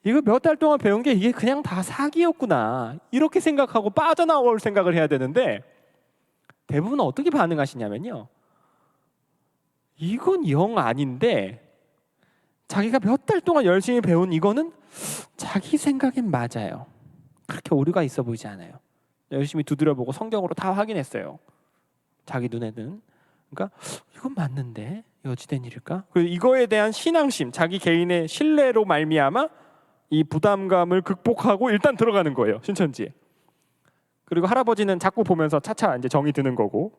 이거 몇 달 동안 배운 게 이게 그냥 다 사기였구나, 이렇게 생각하고 빠져나올 생각을 해야 되는데 대부분 어떻게 반응하시냐면요, 이건 영 아닌데 자기가 몇 달 동안 열심히 배운 이거는 자기 생각엔 맞아요. 그렇게 오류가 있어 보이지 않아요. 열심히 두드려보고 성경으로 다 확인했어요. 자기 눈에는. 그러니까 이건 맞는데 이거 어찌된 일일까? 그리고 이거에 대한 신앙심, 자기 개인의 신뢰로 말미암아 이 부담감을 극복하고 일단 들어가는 거예요, 신천지에. 그리고 할아버지는 자꾸 보면서 차차 이제 정이 드는 거고,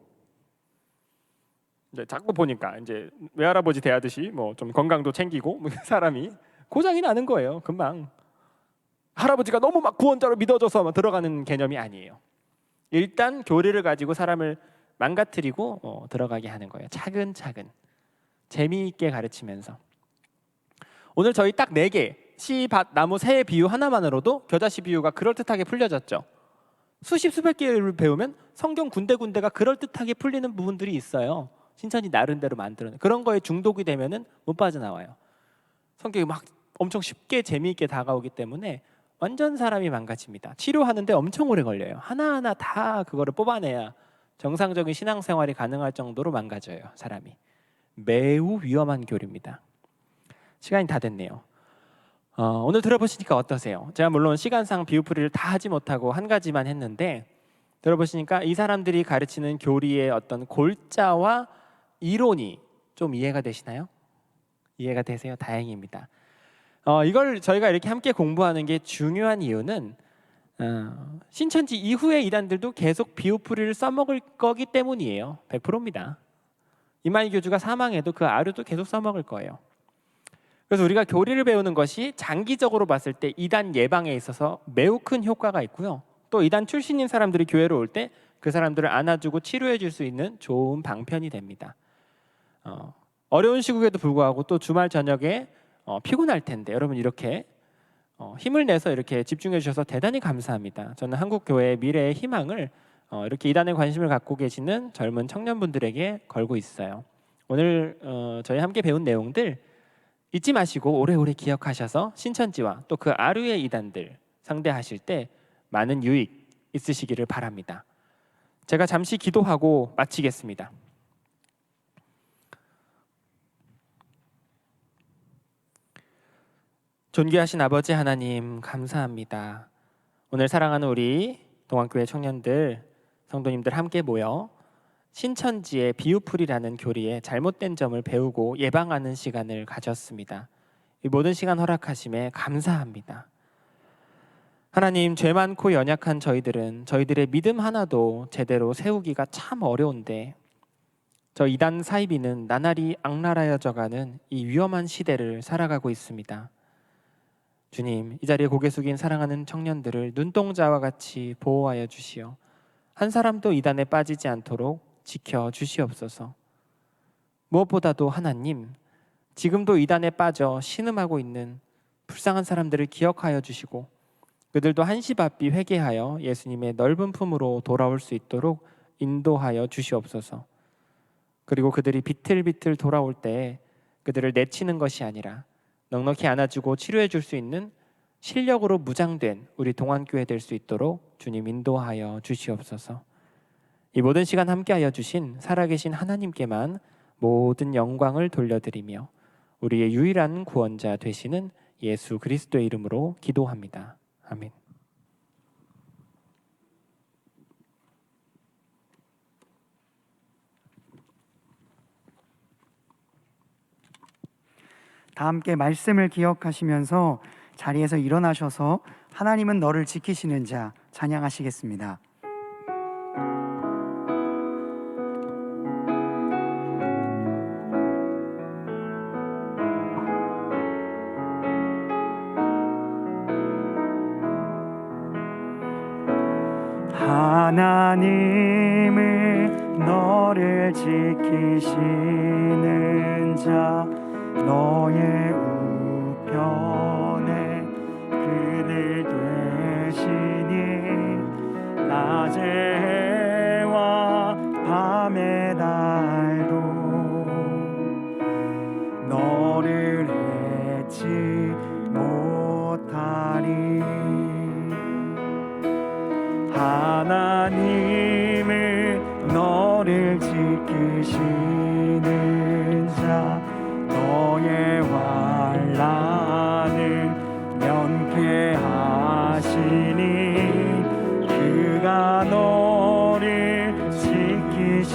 이제 자꾸 보니까 이제 외할아버지 대하듯이 뭐 좀 건강도 챙기고 사람이 고장이 나는 거예요, 금방. 할아버지가 너무 막 구원자로 믿어져서 막 들어가는 개념이 아니에요. 일단 교리를 가지고 사람을 망가뜨리고 들어가게 하는 거예요. 차근차근 재미있게 가르치면서. 오늘 저희 딱 4개 씨, 밭, 나무, 새의 비유 하나만으로도 겨자씨 비유가 그럴듯하게 풀려졌죠. 수십 수백 개를 배우면 성경 군데군데가 그럴듯하게 풀리는 부분들이 있어요. 신천지 나름대로 만들어낸 그런 거에 중독이 되면은 못 빠져나와요. 성경이 막 엄청 쉽게 재미있게 다가오기 때문에 완전 사람이 망가집니다. 치료하는데 엄청 오래 걸려요. 하나하나 다 그거를 뽑아내야 정상적인 신앙생활이 가능할 정도로 망가져요, 사람이. 매우 위험한 교리입니다. 시간이 다 됐네요. 오늘 들어보시니까 어떠세요? 제가 물론 시간상 비유풀이를 다 하지 못하고 한 가지만 했는데 들어보시니까 이 사람들이 가르치는 교리의 어떤 골자와 이론이 좀 이해가 되시나요? 이해가 되세요? 다행입니다. 이걸 저희가 이렇게 함께 공부하는 게 중요한 이유는 신천지 이후의 이단들도 계속 비유풀이를 써먹을 거기 때문이에요. 100%입니다. 이만희 교주가 사망해도 그 아류도 계속 써먹을 거예요. 그래서 우리가 교리를 배우는 것이 장기적으로 봤을 때 이단 예방에 있어서 매우 큰 효과가 있고요. 또 이단 출신인 사람들이 교회로 올 때 그 사람들을 안아주고 치료해 줄 수 있는 좋은 방편이 됩니다. 어려운 시국에도 불구하고 또 주말 저녁에 피곤할 텐데 여러분 이렇게 힘을 내서 이렇게 집중해 주셔서 대단히 감사합니다. 저는 한국 교회의 미래의 희망을 이렇게 이단에 관심을 갖고 계시는 젊은 청년분들에게 걸고 있어요. 오늘 저희 함께 배운 내용들 잊지 마시고 오래오래 기억하셔서 신천지와 또 그 아류의 이단들 상대하실 때 많은 유익 있으시기를 바랍니다. 제가 잠시 기도하고 마치겠습니다. 존귀하신 아버지 하나님 감사합니다. 오늘 사랑하는 우리 동안교회 청년들, 성도님들 함께 모여 신천지의 비유풀이라는 교리의 잘못된 점을 배우고 예방하는 시간을 가졌습니다. 이 모든 시간 허락하심에 감사합니다. 하나님, 죄 많고 연약한 저희들은 저희들의 믿음 하나도 제대로 세우기가 참 어려운데 저 이단 사이비는 나날이 악랄하여져가는 이 위험한 시대를 살아가고 있습니다. 주님, 이 자리에 고개 숙인 사랑하는 청년들을 눈동자와 같이 보호하여 주시어 한 사람도 이단에 빠지지 않도록 지켜 주시옵소서. 무엇보다도 하나님, 지금도 이단에 빠져 신음하고 있는 불쌍한 사람들을 기억하여 주시고 그들도 한시바삐 회개하여 예수님의 넓은 품으로 돌아올 수 있도록 인도하여 주시옵소서. 그리고 그들이 비틀비틀 돌아올 때 그들을 내치는 것이 아니라 넉넉히 안아주고 치료해 줄 수 있는 실력으로 무장된 우리 동안교회 될 수 있도록 주님 인도하여 주시옵소서. 이 모든 시간 함께하여 주신 살아계신 하나님께만 모든 영광을 돌려드리며 우리의 유일한 구원자 되시는 예수 그리스도의 이름으로 기도합니다. 아멘. 다 함께 말씀을 기억하시면서 자리에서 일어나셔서 하나님은 너를 지키시는 자 찬양하시겠습니다. 하나님은 너를 지키시는 자 너의 우편에 그늘 되시니 낮의 해와 밤의 달도 너를 해치 못하리. 하나님은 너를 지키시는 자 너의 환난을 면케하시니 그가 너를 지키시리라.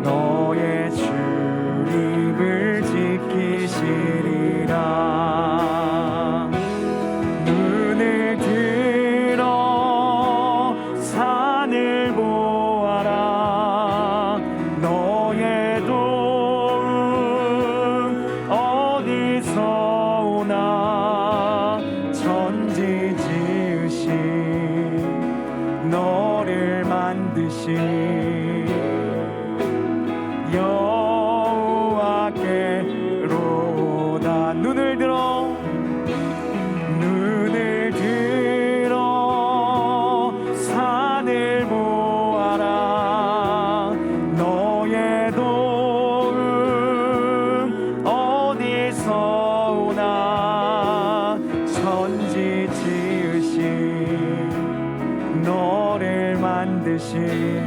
너의 출입을 지키시리라. 눈을 들어 산을 보아라. 너의 도움 어디서 오나. 천지 지으신 너를 만드신 여호와께로다. 눈을 들어 산을 보아라. 너의 도움 어디서 오나. 천지 지으신 너를 만드신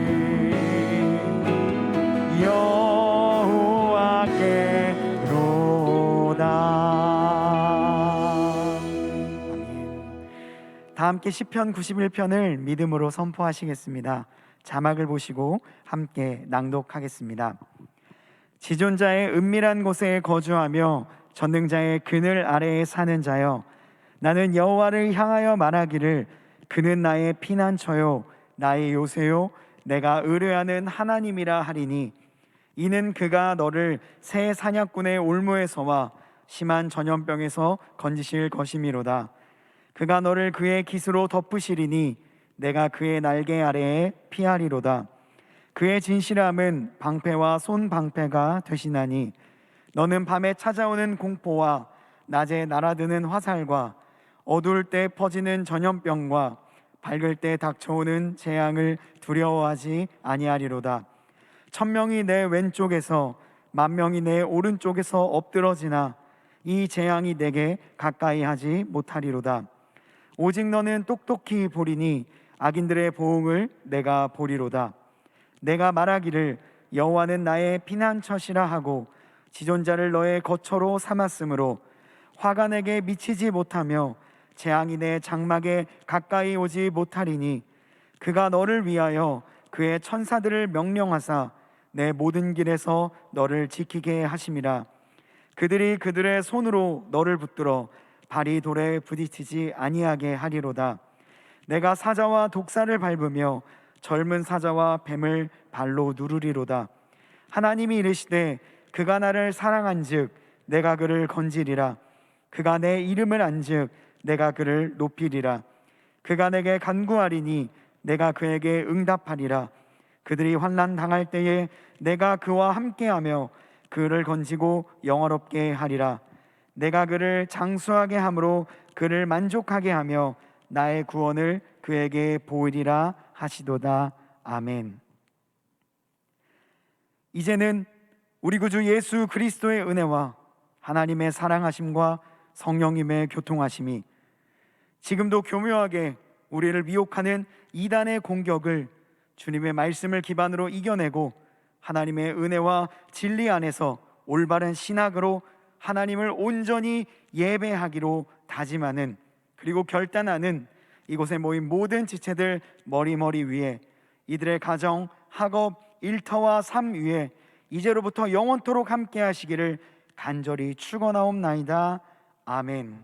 다 함께 시편 91편을 믿음으로 선포하시겠습니다. 자막을 보시고 함께 낭독하겠습니다. 지존자의 은밀한 곳에 거주하며 전능자의 그늘 아래에 사는 자여, 나는 여호와를 향하여 말하기를 그는 나의 피난처요 나의 요새요 내가 의뢰하는 하나님이라 하리니, 이는 그가 너를 새 사냥꾼의 올무에서와 심한 전염병에서 건지실 것이미로다. 그가 너를 그의 깃으로 덮으시리니 내가 그의 날개 아래에 피하리로다. 그의 진실함은 방패와 손방패가 되시나니, 너는 밤에 찾아오는 공포와 낮에 날아드는 화살과 어두울 때 퍼지는 전염병과 밝을 때 닥쳐오는 재앙을 두려워하지 아니하리로다. 1000명이 내 왼쪽에서 10,000명이 내 오른쪽에서 엎드러지나 이 재앙이 내게 가까이 하지 못하리로다. 오직 너는 똑똑히 보리니 악인들의 보응을 내가 보리로다. 내가 말하기를 여호와는 나의 피난처시라 하고 지존자를 너의 거처로 삼았으므로 화가 내게 미치지 못하며 재앙이 내 장막에 가까이 오지 못하리니, 그가 너를 위하여 그의 천사들을 명령하사 내 모든 길에서 너를 지키게 하심이라. 그들이 그들의 손으로 너를 붙들어 발이 돌에 부딪히지 아니하게 하리로다. 내가 사자와 독사를 밟으며 젊은 사자와 뱀을 발로 누르리로다. 하나님이 이르시되 그가 나를 사랑한즉 내가 그를 건지리라. 그가 내 이름을 안즉 내가 그를 높이리라. 그가 내게 간구하리니 내가 그에게 응답하리라. 그들이 환난 당할 때에 내가 그와 함께하며 그를 건지고 영화롭게 하리라. 내가 그를 장수하게 함으로 그를 만족하게 하며 나의 구원을 그에게 보이리라 하시도다. 아멘. 이제는 우리 구주 예수 그리스도의 은혜와 하나님의 사랑하심과 성령님의 교통하심이 지금도 교묘하게 우리를 미혹하는 이단의 공격을 주님의 말씀을 기반으로 이겨내고 하나님의 은혜와 진리 안에서 올바른 신학으로 하나님을 온전히 예배하기로 다짐하는, 그리고 결단하는 이곳에 모인 모든 지체들 머리 위에, 이들의 가정, 학업, 일터와 삶 위에 이제로부터 영원토록 함께 하시기를 간절히 축원하옵나이다. 아멘.